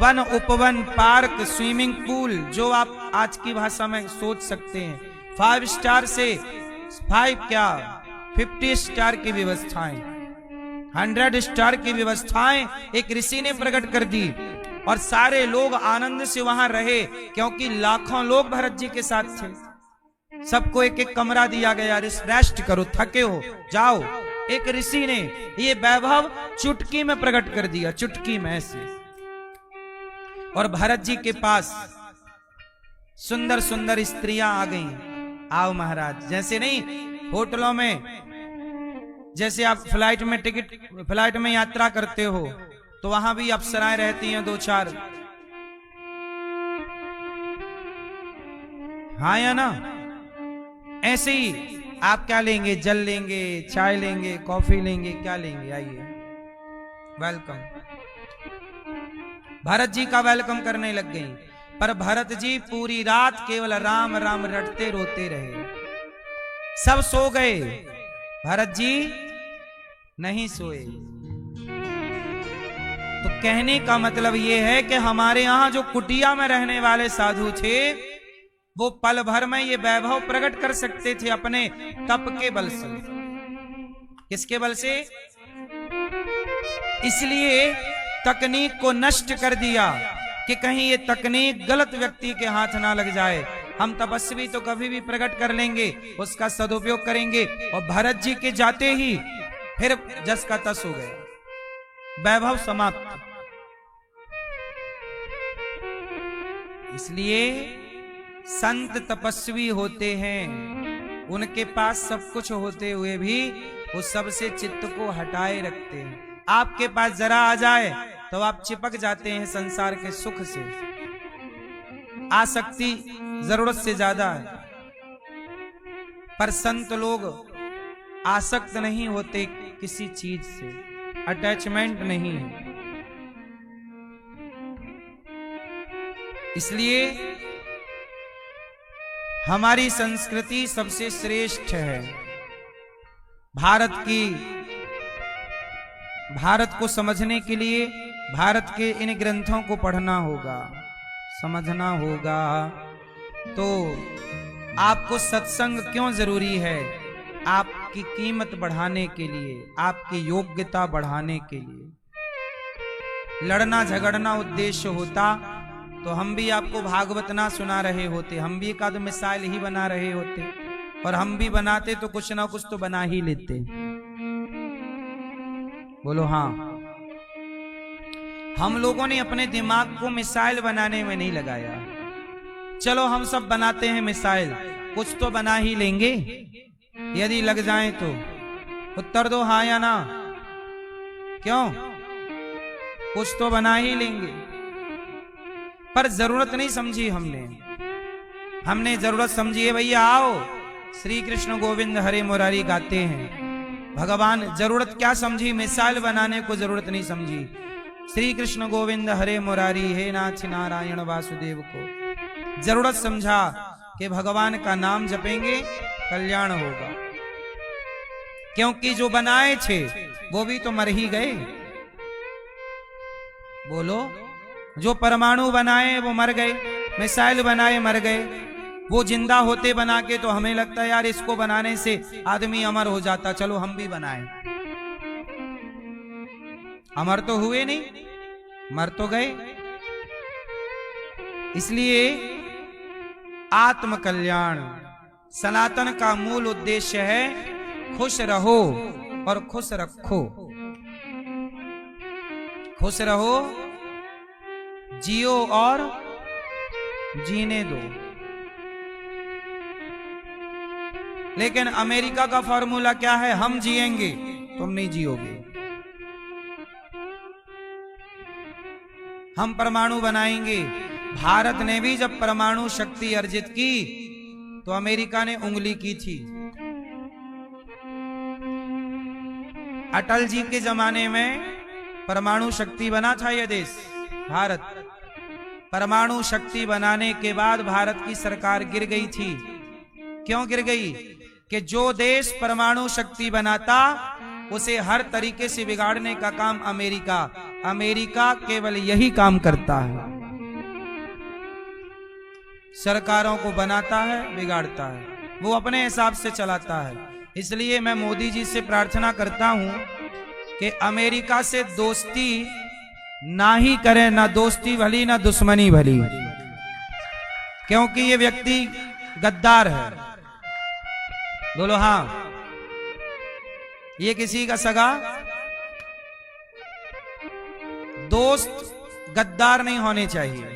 वन उपवन पार्क स्विमिंग पूल, जो आप आज की भाषा में सोच सकते हैं। 5 स्टार से 5 क्या 50 स्टार की व्यवस्थाएं, 100 स्टार की व्यवस्थाएं एक ऋषि ने प्रकट कर दी और सारे लोग आनंद से वहां रहे, क्योंकि लाखों लोग भरत जी के साथ थे। सबको एक एक कमरा दिया गया, रेस्ट करो, थके हो जाओ। एक ऋषि ने ये वैभव चुटकी में प्रकट कर दिया, चुटकी में ऐसे। और भरत जी के पास सुंदर सुंदर स्त्रियां आ गईं। आओ महाराज, जैसे नहीं होटलों में, जैसे आप फ्लाइट में यात्रा करते हो तो वहां भी अप्सराएं रहती हैं 2-4, हाँ या ना? ऐसे ही आप क्या लेंगे? जल लेंगे, चाय लेंगे, कॉफी लेंगे, क्या लेंगे? आइए, वेलकम। भरत जी का वेलकम करने लग गई, पर भरत जी पूरी रात केवल राम राम रटते रोते रहे। सब सो गए, भरत जी नहीं सोए। तो कहने का मतलब यह है कि हमारे यहां जो कुटिया में रहने वाले साधु थे वो पल भर में ये वैभव प्रकट कर सकते थे अपने तप के बल से। किसके बल से? इसलिए तकनीक को नष्ट कर दिया कि कहीं ये तकनीक गलत व्यक्ति के हाथ ना लग जाए। हम तपस्वी तो कभी भी प्रकट कर लेंगे, उसका सदुपयोग करेंगे। और भरत जी के जाते ही फिर जस का तस हो गया, वैभव समाप्त। इसलिए संत तपस्वी होते हैं, उनके पास सब कुछ होते हुए भी वो सबसे चित्त को हटाए रखते हैं। आपके पास जरा आ जाए तो आप चिपक जाते हैं संसार के सुख से, आसक्ति जरूरत से ज्यादा है। पर संत लोग आसक्त नहीं होते किसी चीज से, अटैचमेंट नहीं है। इसलिए हमारी संस्कृति सबसे श्रेष्ठ है। भारत को समझने के लिए भारत के इन ग्रंथों को पढ़ना होगा, समझना होगा। तो आपको सत्संग क्यों जरूरी है? आपकी कीमत बढ़ाने के लिए, आपकी योग्यता बढ़ाने के लिए। लड़ना झगड़ना उद्देश्य होता तो हम भी आपको भागवत ना सुना रहे होते, हम भी एक आध मिसाइल ही बना रहे होते। और हम भी बनाते तो कुछ ना कुछ तो बना ही लेते। बोलो हाँ। हम लोगों ने अपने दिमाग को मिसाइल बनाने में नहीं लगाया। चलो हम सब बनाते हैं मिसाइल, कुछ तो बना ही लेंगे यदि लग जाए तो। उत्तर दो हाँ या ना। क्यों? कुछ तो बना ही लेंगे। पर जरूरत नहीं समझी हमने जरूरत समझी है भैया आओ श्री कृष्ण गोविंद हरे मुरारी गाते हैं। भगवान जरूरत क्या समझी? मिसाइल बनाने को जरूरत नहीं समझी। श्री कृष्ण गोविंद हरे मुरारी हे नाथ नारायण वासुदेव को जरूरत समझा कि भगवान का नाम जपेंगे कल्याण होगा। क्योंकि जो बनाए थे वो भी तो मर ही गए। बोलो, जो परमाणु बनाए वो मर गए, मिसाइल बनाए मर गए। वो जिंदा होते बना के तो हमें लगता है यार इसको बनाने से आदमी अमर हो जाता, चलो हम भी बनाएं। अमर तो हुए नहीं, मर तो गए। इसलिए आत्म कल्याण सनातन का मूल उद्देश्य है। खुश रहो और खुश रखो। खुश रहो, जियो और जीने दो। लेकिन अमेरिका का फॉर्मूला क्या है? हम जिएंगे, तुम नहीं जियोगे। हम परमाणु बनाएंगे। भारत ने भी जब परमाणु शक्ति अर्जित की तो अमेरिका ने उंगली की थी। अटल जी के जमाने में परमाणु शक्ति बना था यह देश भारत। परमाणु शक्ति बनाने के बाद भारत की सरकार गिर गई थी। क्यों गिर गई? कि जो देश परमाणु शक्ति बनाता उसे हर तरीके से बिगाड़ने का काम अमेरिका केवल यही काम करता है। सरकारों को बनाता है, बिगाड़ता है, वो अपने हिसाब से चलाता है। इसलिए मैं मोदी जी से प्रार्थना करता हूं कि अमेरिका से दोस्ती ना ही करें, ना दोस्ती भली ना दुश्मनी भली, क्योंकि ये व्यक्ति गद्दार है। बोलो हाँ। ये किसी का सगा दोस्त गद्दार नहीं होने चाहिए।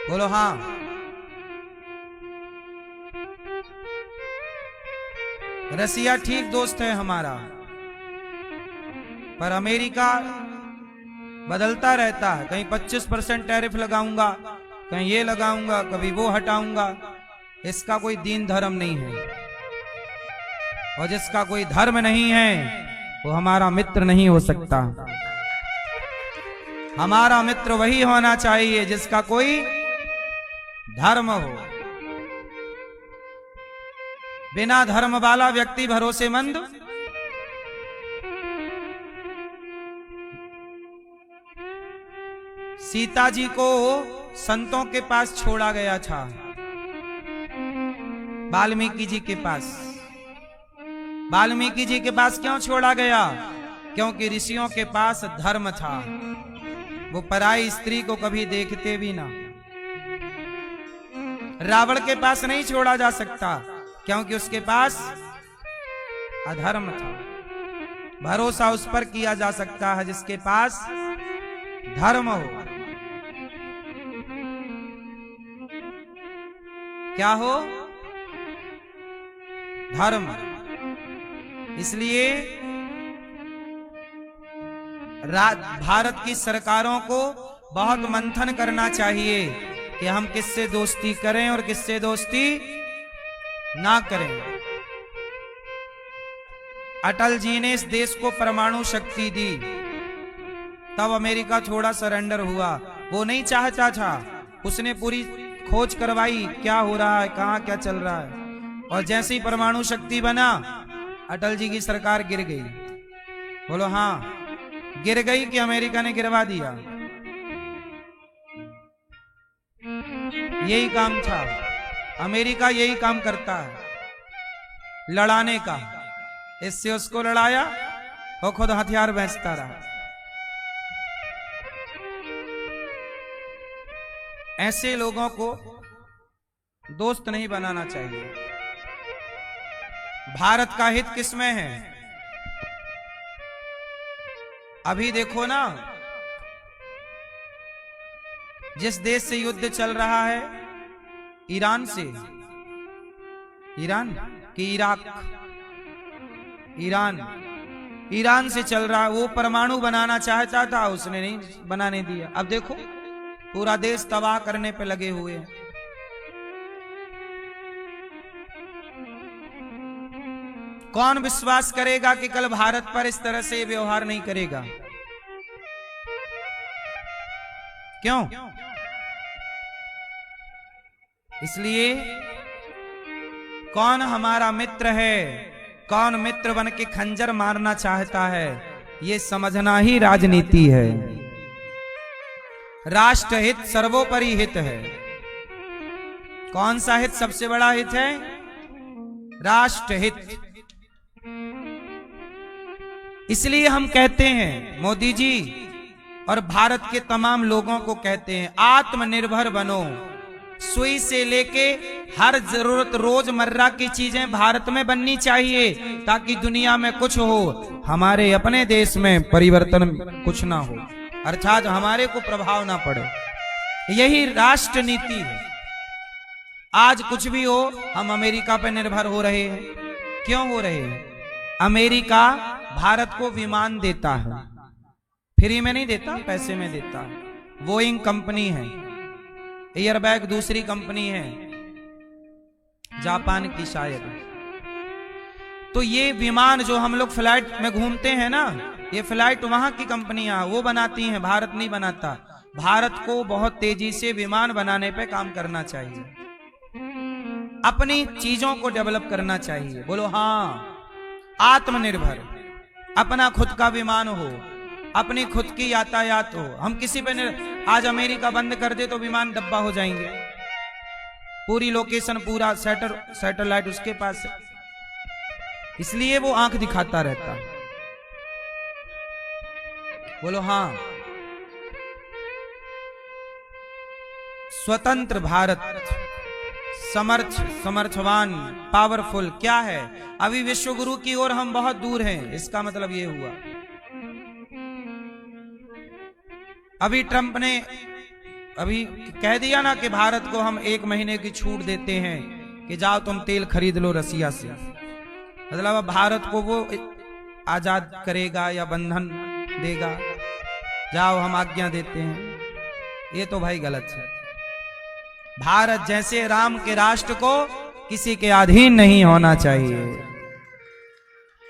बोलो हाँ। रसिया ठीक दोस्त है हमारा, पर अमेरिका बदलता रहता है। कहीं 25% टैरिफ लगाऊंगा, कहीं ये लगाऊंगा, कभी वो हटाऊंगा। इसका कोई दीन धर्म नहीं है, और जिसका कोई धर्म नहीं है वो हमारा मित्र नहीं हो सकता। हमारा मित्र वही होना चाहिए जिसका कोई धर्म हो। बिना धर्म वाला व्यक्ति भरोसेमंद सीता जी को संतों के पास छोड़ा गया था, वाल्मीकि जी के पास। वाल्मीकि जी के पास क्यों छोड़ा गया? क्योंकि ऋषियों के पास धर्म था। वो पराई स्त्री को कभी देखते भी ना। रावण के पास नहीं छोड़ा जा सकता, क्योंकि उसके पास अधर्म था। भरोसा उस पर किया जा सकता है जिसके पास धर्म हो। क्या हो? धर्म। इसलिए भारत की सरकारों को बहुत मंथन करना चाहिए कि हम किससे दोस्ती करें और किससे दोस्ती ना करें। अटल जी ने इस देश को परमाणु शक्ति दी, तब अमेरिका थोड़ा सरेंडर हुआ। वो नहीं चाहता था, उसने पूरी खोज करवाई क्या हो रहा है, कहां क्या चल रहा है, और जैसे ही परमाणु शक्ति बना अटल जी की सरकार गिर गई। बोलो हाँ। गिर गई कि अमेरिका ने गिरवा दिया? यही काम था। अमेरिका यही काम करता है, लड़ाने का। इससे उसको लड़ाया, वो खुद हथियार बेचता रहा। ऐसे लोगों को दोस्त नहीं बनाना चाहिए। भारत का हित किसमें है? अभी देखो ना, जिस देश से युद्ध चल रहा है, ईरान से, ईरान कि इराक, ईरान से चल रहा है। वो परमाणु बनाना चाहता था, उसने नहीं बनाने दिया। अब देखो पूरा देश तबाह करने पे लगे हुए हैं। कौन विश्वास करेगा कि कल भारत पर इस तरह से व्यवहार नहीं करेगा? क्यों? इसलिए कौन हमारा मित्र है, कौन मित्र बन के खंजर मारना चाहता है, ये समझना ही राजनीति है। राष्ट्रहित सर्वोपरि हित है। कौन सा हित सबसे बड़ा हित है? राष्ट्रहित। इसलिए हम कहते हैं, मोदी जी और भारत के तमाम लोगों को कहते हैं, आत्मनिर्भर बनो। सुई से लेके हर जरूरत रोजमर्रा की चीजें भारत में बननी चाहिए, ताकि दुनिया में कुछ हो, हमारे अपने देश में परिवर्तन कुछ ना हो, अर्थात हमारे को प्रभाव ना पड़े। यही राष्ट्र नीति है। आज कुछ भी हो, हम अमेरिका पर निर्भर हो रहे हैं। क्यों हो रहे हैं? अमेरिका भारत को विमान देता है, फ्री में नहीं देता, पैसे में देता है। बोइंग कंपनी है, एयरबैग दूसरी कंपनी है जापान की शायद। तो ये विमान जो हम लोग फ्लाइट में घूमते हैं ना, ये फ्लाइट वहां की कंपनियां वो बनाती हैं, भारत नहीं बनाता। भारत को बहुत तेजी से विमान बनाने पे काम करना चाहिए, अपनी चीजों को डेवलप करना चाहिए। बोलो हाँ। आत्मनिर्भर, अपना खुद का विमान हो, अपनी खुद की यातायात हो। हम किसी पे आज अमेरिका बंद कर दे तो विमान डब्बा हो जाएंगे, पूरी लोकेशन पूरा सैटेलाइट उसके पास है, इसलिए वो आंख दिखाता रहता है। बोलो हाँ। स्वतंत्र भारत, समर्थवान, पावरफुल क्या है? अभी विश्व गुरु की ओर हम बहुत दूर हैं, इसका मतलब ये हुआ। अभी ट्रंप ने अभी कह दिया ना कि भारत को हम 1 महीने की छूट देते हैं कि जाओ तुम तेल खरीद लो रसिया से। मतलब अब भारत को वो आजाद करेगा या बंधन देगा, जाओ हम आज्ञा देते हैं, ये तो भाई गलत है। भारत जैसे राम के राष्ट्र को किसी के अधीन नहीं होना चाहिए।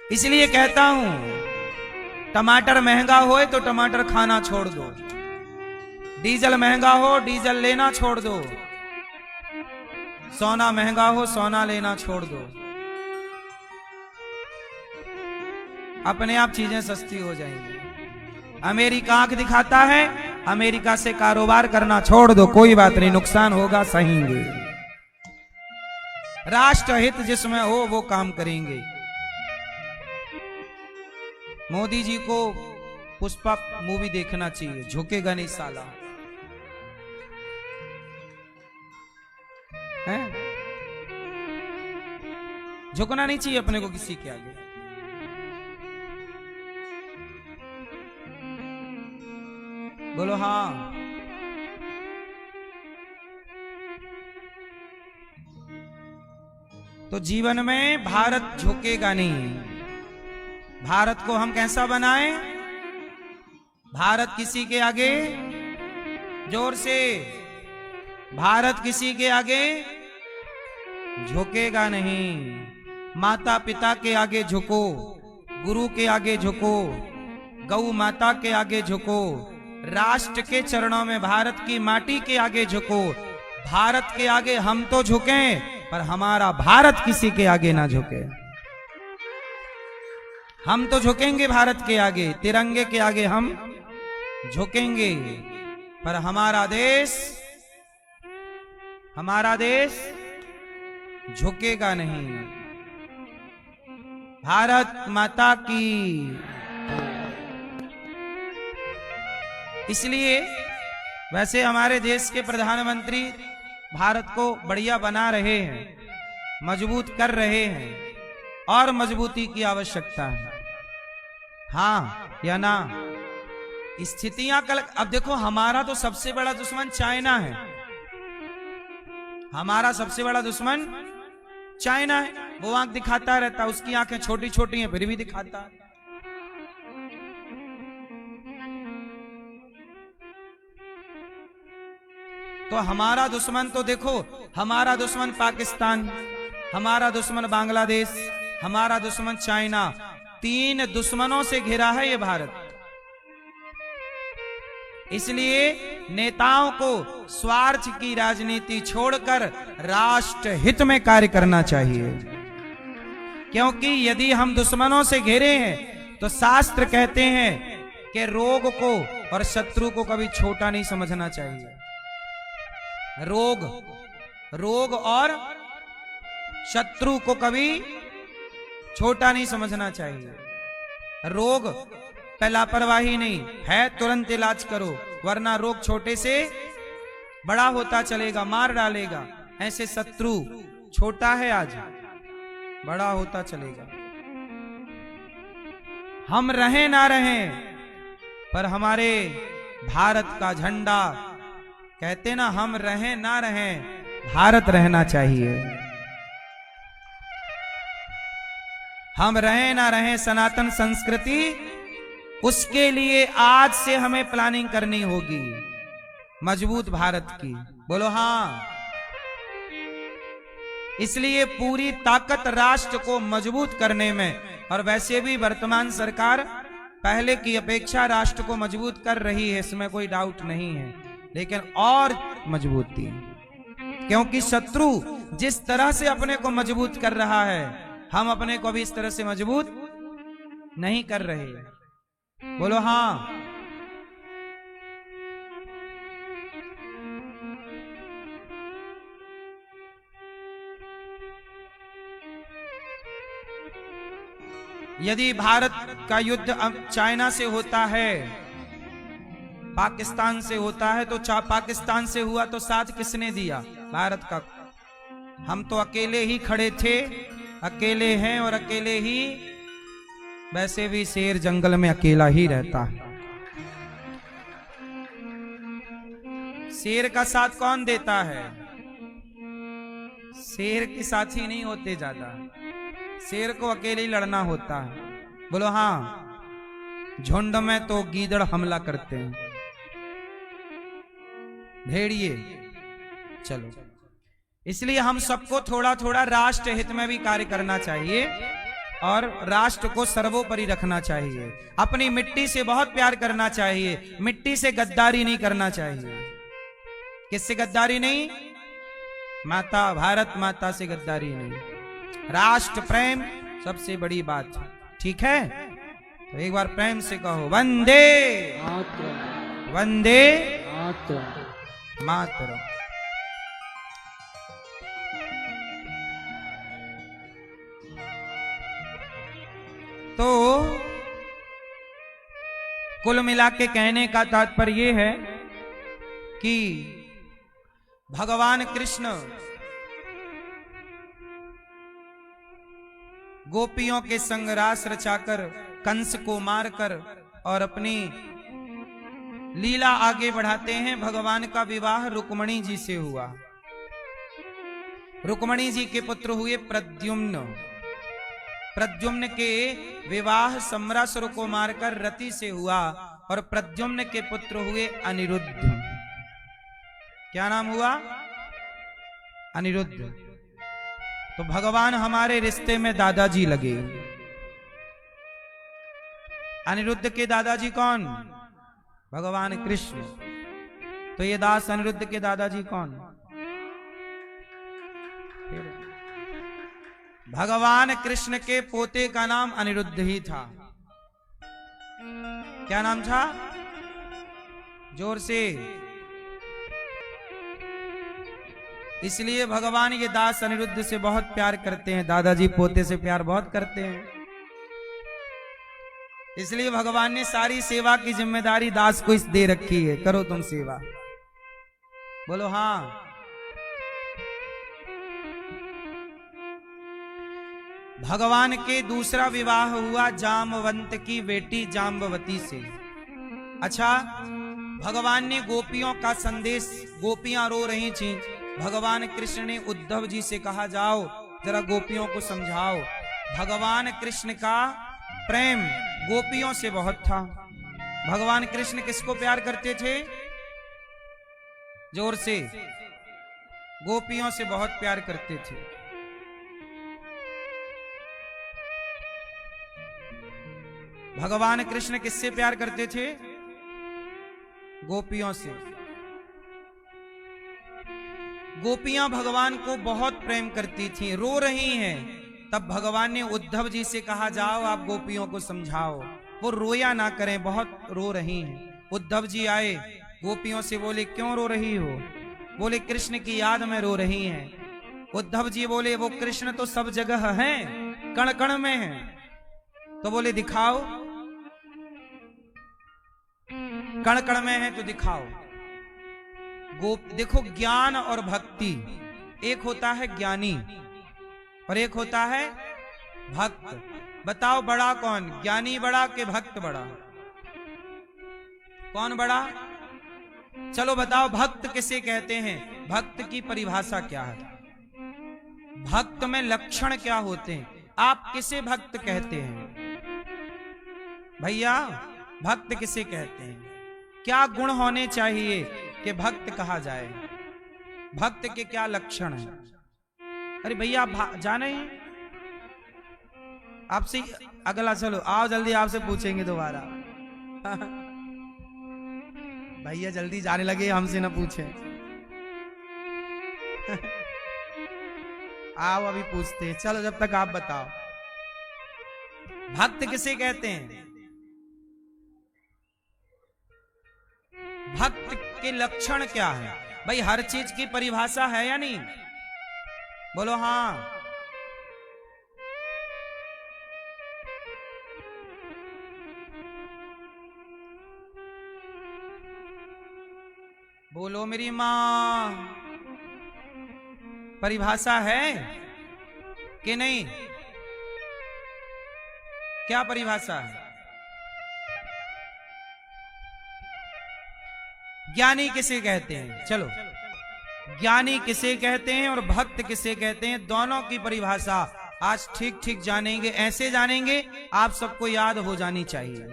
इसलिए कहता हूं, टमाटर महंगा होए तो टमाटर खाना छोड़ दो, डीजल महंगा हो डीजल लेना छोड़ दो, सोना महंगा हो सोना लेना छोड़ दो, अपने आप चीजें सस्ती हो जाएंगी। अमेरिका आंख दिखाता है, अमेरिका से कारोबार करना छोड़ दो, कोई बात नहीं, नुकसान होगा सहेंगे। राष्ट्र हित जिसमें हो वो काम करेंगे। मोदी जी को पुष्पा मूवी देखना चाहिए, झुकेगा नहीं साला है? झुकना नहीं चाहिए अपने को किसी के आगे। बोलो हाँ। तो जीवन में भारत झुकेगा नहीं। भारत को हम कैसा बनाएं? भारत किसी के आगे, जोर से, भारत किसी के आगे झुकेगा नहीं। माता पिता के आगे झुको, गुरु के आगे झुको, गौ माता के आगे झुको, राष्ट्र के चरणों में भारत की माटी के आगे झुको। भारत के आगे हम तो झुकें, पर हमारा भारत किसी के आगे ना झुके। हम तो झुकेंगे भारत के आगे, तिरंगे के आगे हम झुकेंगे, पर हमारा देश झुकेगा नहीं। भारत माता की। इसलिए वैसे हमारे देश के प्रधानमंत्री भारत को बढ़िया बना रहे हैं, मजबूत कर रहे हैं, और मजबूती की आवश्यकता है। हाँ या ना? स्थितियां कल, अब देखो हमारा तो सबसे बड़ा दुश्मन चाइना है, हमारा सबसे बड़ा दुश्मन चाइना है। वो आंख दिखाता रहता, उसकी आंखें छोटी छोटी हैं फिर भी दिखाता। तो हमारा दुश्मन तो देखो, हमारा दुश्मन पाकिस्तान, हमारा दुश्मन बांग्लादेश, हमारा दुश्मन चाइना, 3 दुश्मनों से घिरा है ये भारत। इसलिए नेताओं को स्वार्थ की राजनीति छोड़कर राष्ट्र हित में कार्य करना चाहिए। क्योंकि यदि हम दुश्मनों से घिरे हैं तो शास्त्र कहते हैं कि रोग को और शत्रु को कभी छोटा नहीं समझना चाहिए। रोग और शत्रु को कभी छोटा नहीं समझना चाहिए। रोग पे लापरवाही नहीं है, तुरंत इलाज करो, वरना रोग छोटे से बड़ा होता चलेगा, मार डालेगा। ऐसे शत्रु छोटा है आज, बड़ा होता चलेगा। हम रहें ना रहें, पर हमारे भारत का झंडा, कहते ना, हम रहें ना रहें, भारत रहना चाहिए। हम रहें ना रहें, सनातन संस्कृति, उसके लिए आज से हमें प्लानिंग करनी होगी। मजबूत भारत की। बोलो हाँ। इसलिए पूरी ताकत राष्ट्र को मजबूत करने में, और वैसे भी वर्तमान सरकार पहले की अपेक्षा राष्ट्र को मजबूत कर रही है, इसमें कोई डाउट नहीं है, लेकिन और मजबूती, क्योंकि शत्रु जिस तरह से अपने को मजबूत कर रहा है, हम अपने को भी इस तरह से मजबूत नहीं कर रहे। बोलो हाँ। यदि भारत का युद्ध अब चाइना से होता है, पाकिस्तान से होता है, तो पाकिस्तान से हुआ तो साथ किसने दिया? भारत का। हम तो अकेले ही खड़े थे, अकेले हैं, और अकेले ही, वैसे भी शेर जंगल में अकेला ही रहता है। शेर का साथ कौन देता है? शेर के साथी नहीं होते ज्यादा, शेर को अकेले ही लड़ना होता है। बोलो हाँ। झुंड में तो गीदड़ हमला करते हैं, भेड़िए। चलो, इसलिए हम सबको थोड़ा थोड़ा राष्ट्र हित में भी कार्य करना चाहिए और राष्ट्र को सर्वोपरि रखना चाहिए। अपनी मिट्टी से बहुत प्यार करना चाहिए, मिट्टी से गद्दारी नहीं करना चाहिए। किससे गद्दारी नहीं? माता, भारत माता से गद्दारी नहीं। राष्ट्र प्रेम सबसे बड़ी बात, ठीक है? तो एक बार प्रेम से कहो, वंदे मातरम, वंदे मातरम। मातरम। तो कुल मिला के कहने का तात्पर्य यह है कि भगवान कृष्ण गोपियों के संग रास रचाकर, कंस को मारकर और अपनी लीला आगे बढ़ाते हैं। भगवान का विवाह रुक्मणी जी से हुआ। रुक्मणी जी के पुत्र हुए प्रद्युम्न। प्रद्युम्न के विवाह सम्रासुर को मारकर रति से हुआ, और प्रद्युम्न के पुत्र हुए अनिरुद्ध। क्या नाम हुआ? अनिरुद्ध। तो भगवान हमारे रिश्ते में दादाजी लगे। अनिरुद्ध के दादाजी कौन? भगवान कृष्ण। तो ये दास अनिरुद्ध के दादाजी कौन? भगवान कृष्ण के पोते का नाम अनिरुद्ध ही था। क्या नाम था? जोर से। इसलिए भगवान ये दास अनिरुद्ध से बहुत प्यार करते हैं। दादाजी पोते से प्यार बहुत करते हैं, इसलिए भगवान ने सारी सेवा की जिम्मेदारी दास को इस दे रखी है, करो तुम सेवा। बोलो हाँ। भगवान के दूसरा विवाह हुआ जामवंत की बेटी जाम्बवती से। अच्छा, भगवान ने गोपियों का संदेश, गोपियां रो रही थी, भगवान कृष्ण ने उद्धव जी से कहा जाओ जरा गोपियों को समझाओ। भगवान कृष्ण का प्रेम गोपियों से बहुत था। भगवान कृष्ण किसको प्यार करते थे? जोर से। गोपियों से बहुत प्यार करते थे। भगवान कृष्ण किससे प्यार करते थे? गोपियों से। गोपियां भगवान को बहुत प्रेम करती थीं। रो रही हैं, तब भगवान ने उद्धव जी से कहा जाओ आप गोपियों को समझाओ, वो रोया ना करें, बहुत रो रही हैं। उद्धव जी आए, गोपियों से बोले क्यों रो रही हो? बोले कृष्ण की याद में रो रही हैं। उद्धव जी बोले वो कृष्ण तो सब जगह हैं, कण कण में हैं। तो बोले दिखाओ, कण कण में है तो दिखाओ। देखो, ज्ञान और भक्ति, एक होता है ज्ञानी और एक होता है भक्त। बताओ बड़ा कौन? ज्ञानी बड़ा कि भक्त बड़ा? कौन बड़ा? चलो बताओ, भक्त किसे कहते हैं? भक्त की परिभाषा क्या है? भक्त में लक्षण क्या होते हैं? आप किसे भक्त कहते हैं भैया? भक्त किसे कहते हैं? क्या गुण होने चाहिए? कि भक्त कहा जाए, भक्त के क्या लक्षण है। अरे भैया आप जाने हैं आपसे अगला, चलो आओ जल्दी, आपसे पूछेंगे दोबारा। भैया जल्दी जाने लगे, हमसे ना पूछे। आओ अभी पूछते हैं, चलो जब तक आप बताओ भक्त किसे कहते हैं। भक्त के लक्षण क्या है भाई? हर चीज की परिभाषा है या नहीं? बोलो हाँ। बोलो मेरी मां, परिभाषा है कि नहीं? क्या परिभाषा है? ज्ञानी किसे कहते हैं? चलो, ज्ञानी किसे कहते हैं और भक्त किसे कहते हैं, दोनों की परिभाषा आज ठीक ठीक जानेंगे। ऐसे जानेंगे आप सबको याद हो जानी चाहिए।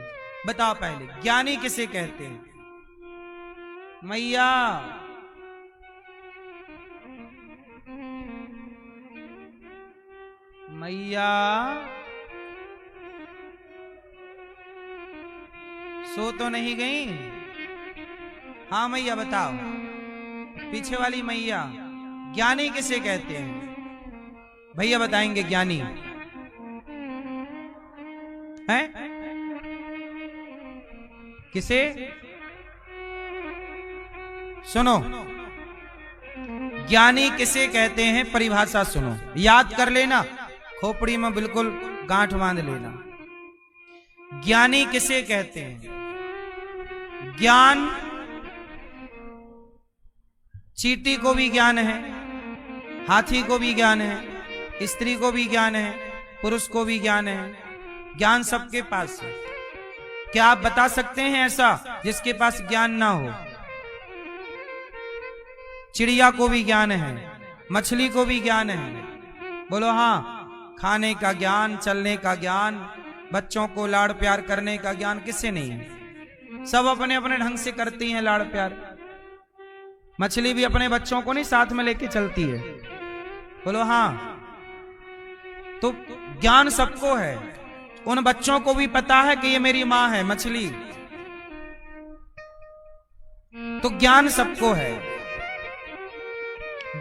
बताओ पहले ज्ञानी किसे कहते हैं? मैया मैया सो तो नहीं गई? हाँ मैया बताओ, पीछे वाली मैया, ज्ञानी किसे कहते हैं? भैया बताएंगे ज्ञानी है किसे? सुनो, ज्ञानी किसे कहते हैं परिभाषा सुनो, याद कर लेना, खोपड़ी में बिल्कुल गांठ बांध लेना। ज्ञानी किसे कहते हैं? ज्ञान, चींटी को भी ज्ञान है, हाथी को भी ज्ञान है, स्त्री को भी ज्ञान है, पुरुष को भी ज्ञान है। ज्ञान सबके पास है। क्या आप बता सकते हैं ऐसा जिसके पास ज्ञान ना हो? चिड़िया को भी ज्ञान है, मछली को भी ज्ञान है। बोलो हाँ। खाने का ज्ञान, चलने का ज्ञान, बच्चों को लाड़ प्यार करने का ज्ञान किसे नहीं है? सब अपने अपने ढंग से करती हैं लाड़ प्यार। मछली भी अपने बच्चों को नहीं साथ में लेके चलती है। बोलो हाँ। तो ज्ञान सबको है। उन बच्चों को भी पता है कि ये मेरी मां है मछली। तो ज्ञान सबको है।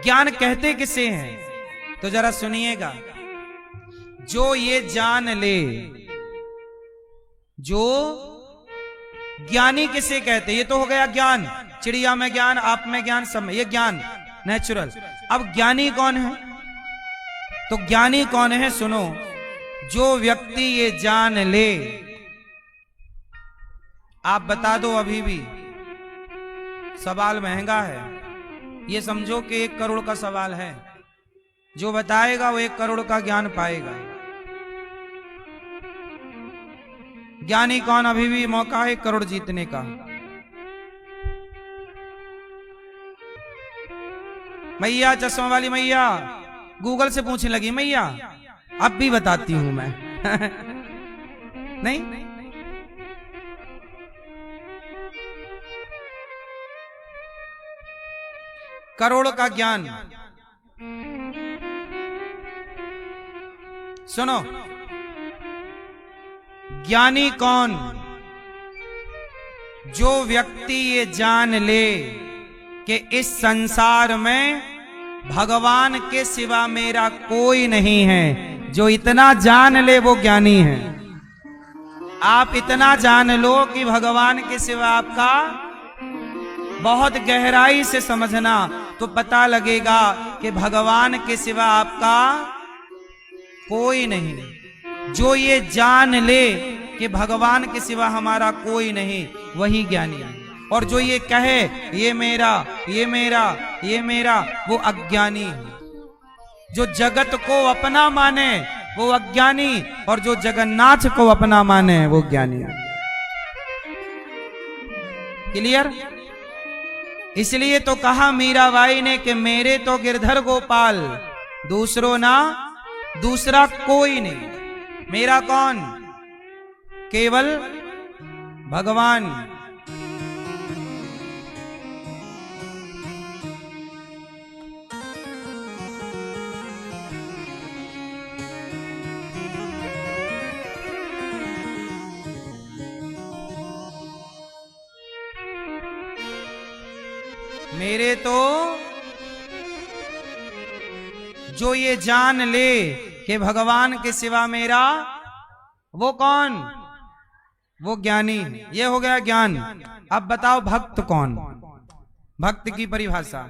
ज्ञान कहते किसे हैं? तो जरा सुनिएगा। जो ये जान ले, जो ज्ञानी किसे कहते? ये तो हो गया ज्ञान, चिड़िया में ज्ञान, आप में ज्ञान, सब में, ये ज्ञान नेचुरल। अब ज्ञानी कौन है? तो ज्ञानी कौन है सुनो, जो व्यक्ति ये जान ले। आप बता दो, अभी भी सवाल महंगा है, ये समझो कि 1 करोड़ का सवाल है। जो बताएगा वो 1 करोड़ का ज्ञान पाएगा। ज्ञानी कौन? अभी भी मौका है 1 करोड़ जीतने का। मैया, चश्मा वाली मैया गूगल से पूछने लगी, मैया अब भी बताती हूं मैं। नहीं, करोड़ का ज्ञान सुनो। ज्ञानी कौन? जो व्यक्ति ये जान ले कि इस संसार में भगवान के सिवा मेरा कोई नहीं है। जो इतना जान ले वो ज्ञानी है। आप इतना जान लो कि भगवान के सिवा आपका, बहुत गहराई से समझना तो पता लगेगा कि भगवान के सिवा आपका कोई नहीं। जो ये जान ले कि भगवान के सिवा हमारा कोई नहीं, वही ज्ञानी है। और जो ये कहे ये मेरा, ये मेरा, ये मेरा, वो अज्ञानी है। जो जगत को अपना माने वो अज्ञानी, और जो जगन्नाथ को अपना माने वो ज्ञानी है। क्लियर? इसलिए तो कहा मीराबाई ने कि मेरे तो गिरधर गोपाल, दूसरो ना, दूसरा कोई नहीं। मेरा कौन? केवल भगवान। मेरे तो जो ये जान ले कि भगवान के सिवा मेरा, वो कौन? वो ज्ञानी। ये हो गया ज्ञान। अब बताओ भक्त कौन? भक्त की परिभाषा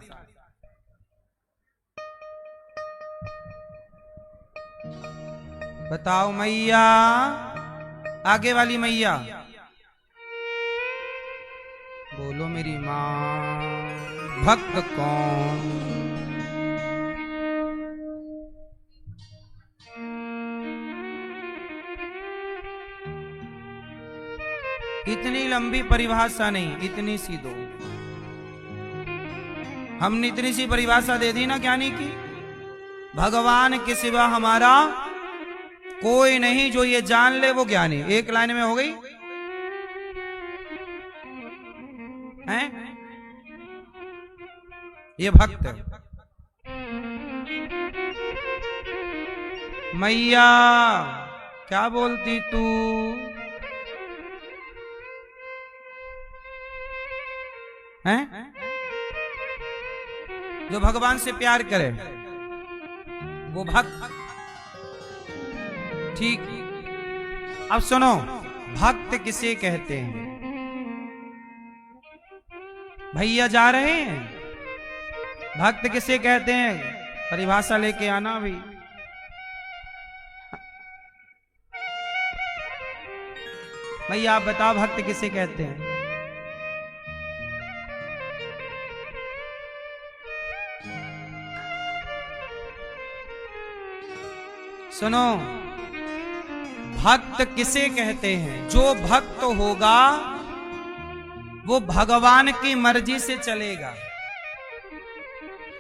बताओ मैया, आगे वाली मैया बोलो मेरी माँ। भक्त कौन? इतनी लंबी परिभाषा नहीं, इतनी सी दो। हमने इतनी सी परिभाषा दे दी ना ज्ञानी की। भगवान के सिवा हमारा कोई नहीं, जो ये जान ले वो ज्ञानी। एक लाइन में हो गई है? ये भक्त है। मैया क्या बोलती तू? हैं? जो भगवान से प्यार करे वो भक्त। ठीक। अब सुनो, भक्त किसे कहते हैं? भैया जा रहे हैं, भक्त किसे कहते हैं? परिभाषा लेके आना भी। भैया आप बताओ भक्त किसे कहते हैं? सुनो, भक्त किसे कहते हैं? जो भक्त होगा वो भगवान की मर्जी से चलेगा।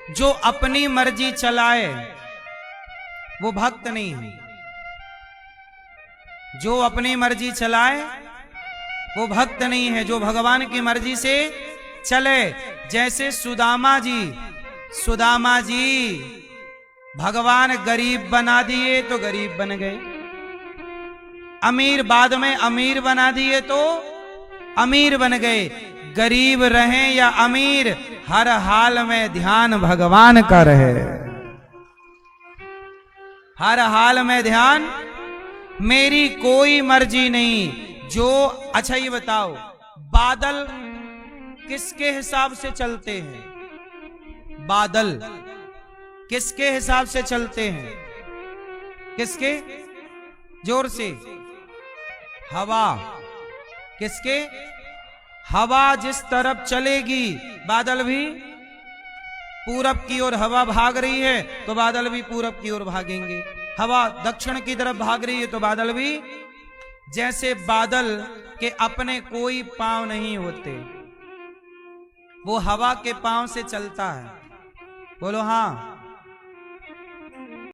जो अपनी मर्जी चलाए वो भक्त नहीं है। जो अपनी मर्जी चलाए वो भक्त नहीं है। जो भगवान की मर्जी से चले, जैसे सुदामा जी भगवान गरीब बना दिए तो गरीब बन गए, अमीर बाद में अमीर बना दिए तो अमीर बन गए। गरीब रहें या अमीर, हर हाल में ध्यान भगवान का रहे। हर हाल में ध्यान, मेरी कोई मर्जी नहीं। जो अच्छा ये बताओ, बादल किसके हिसाब से चलते हैं? बादल किसके हिसाब से चलते हैं? किसके? जोर से। हवा। किसके? हवा जिस तरफ चलेगी बादल भी, पूरब की ओर हवा भाग रही है तो बादल भी पूरब की ओर भागेंगे। हवा दक्षिण की तरफ भाग रही है तो बादल भी। जैसे बादल के अपने कोई पांव नहीं होते, वो हवा के पांव से चलता है। बोलो हाँ।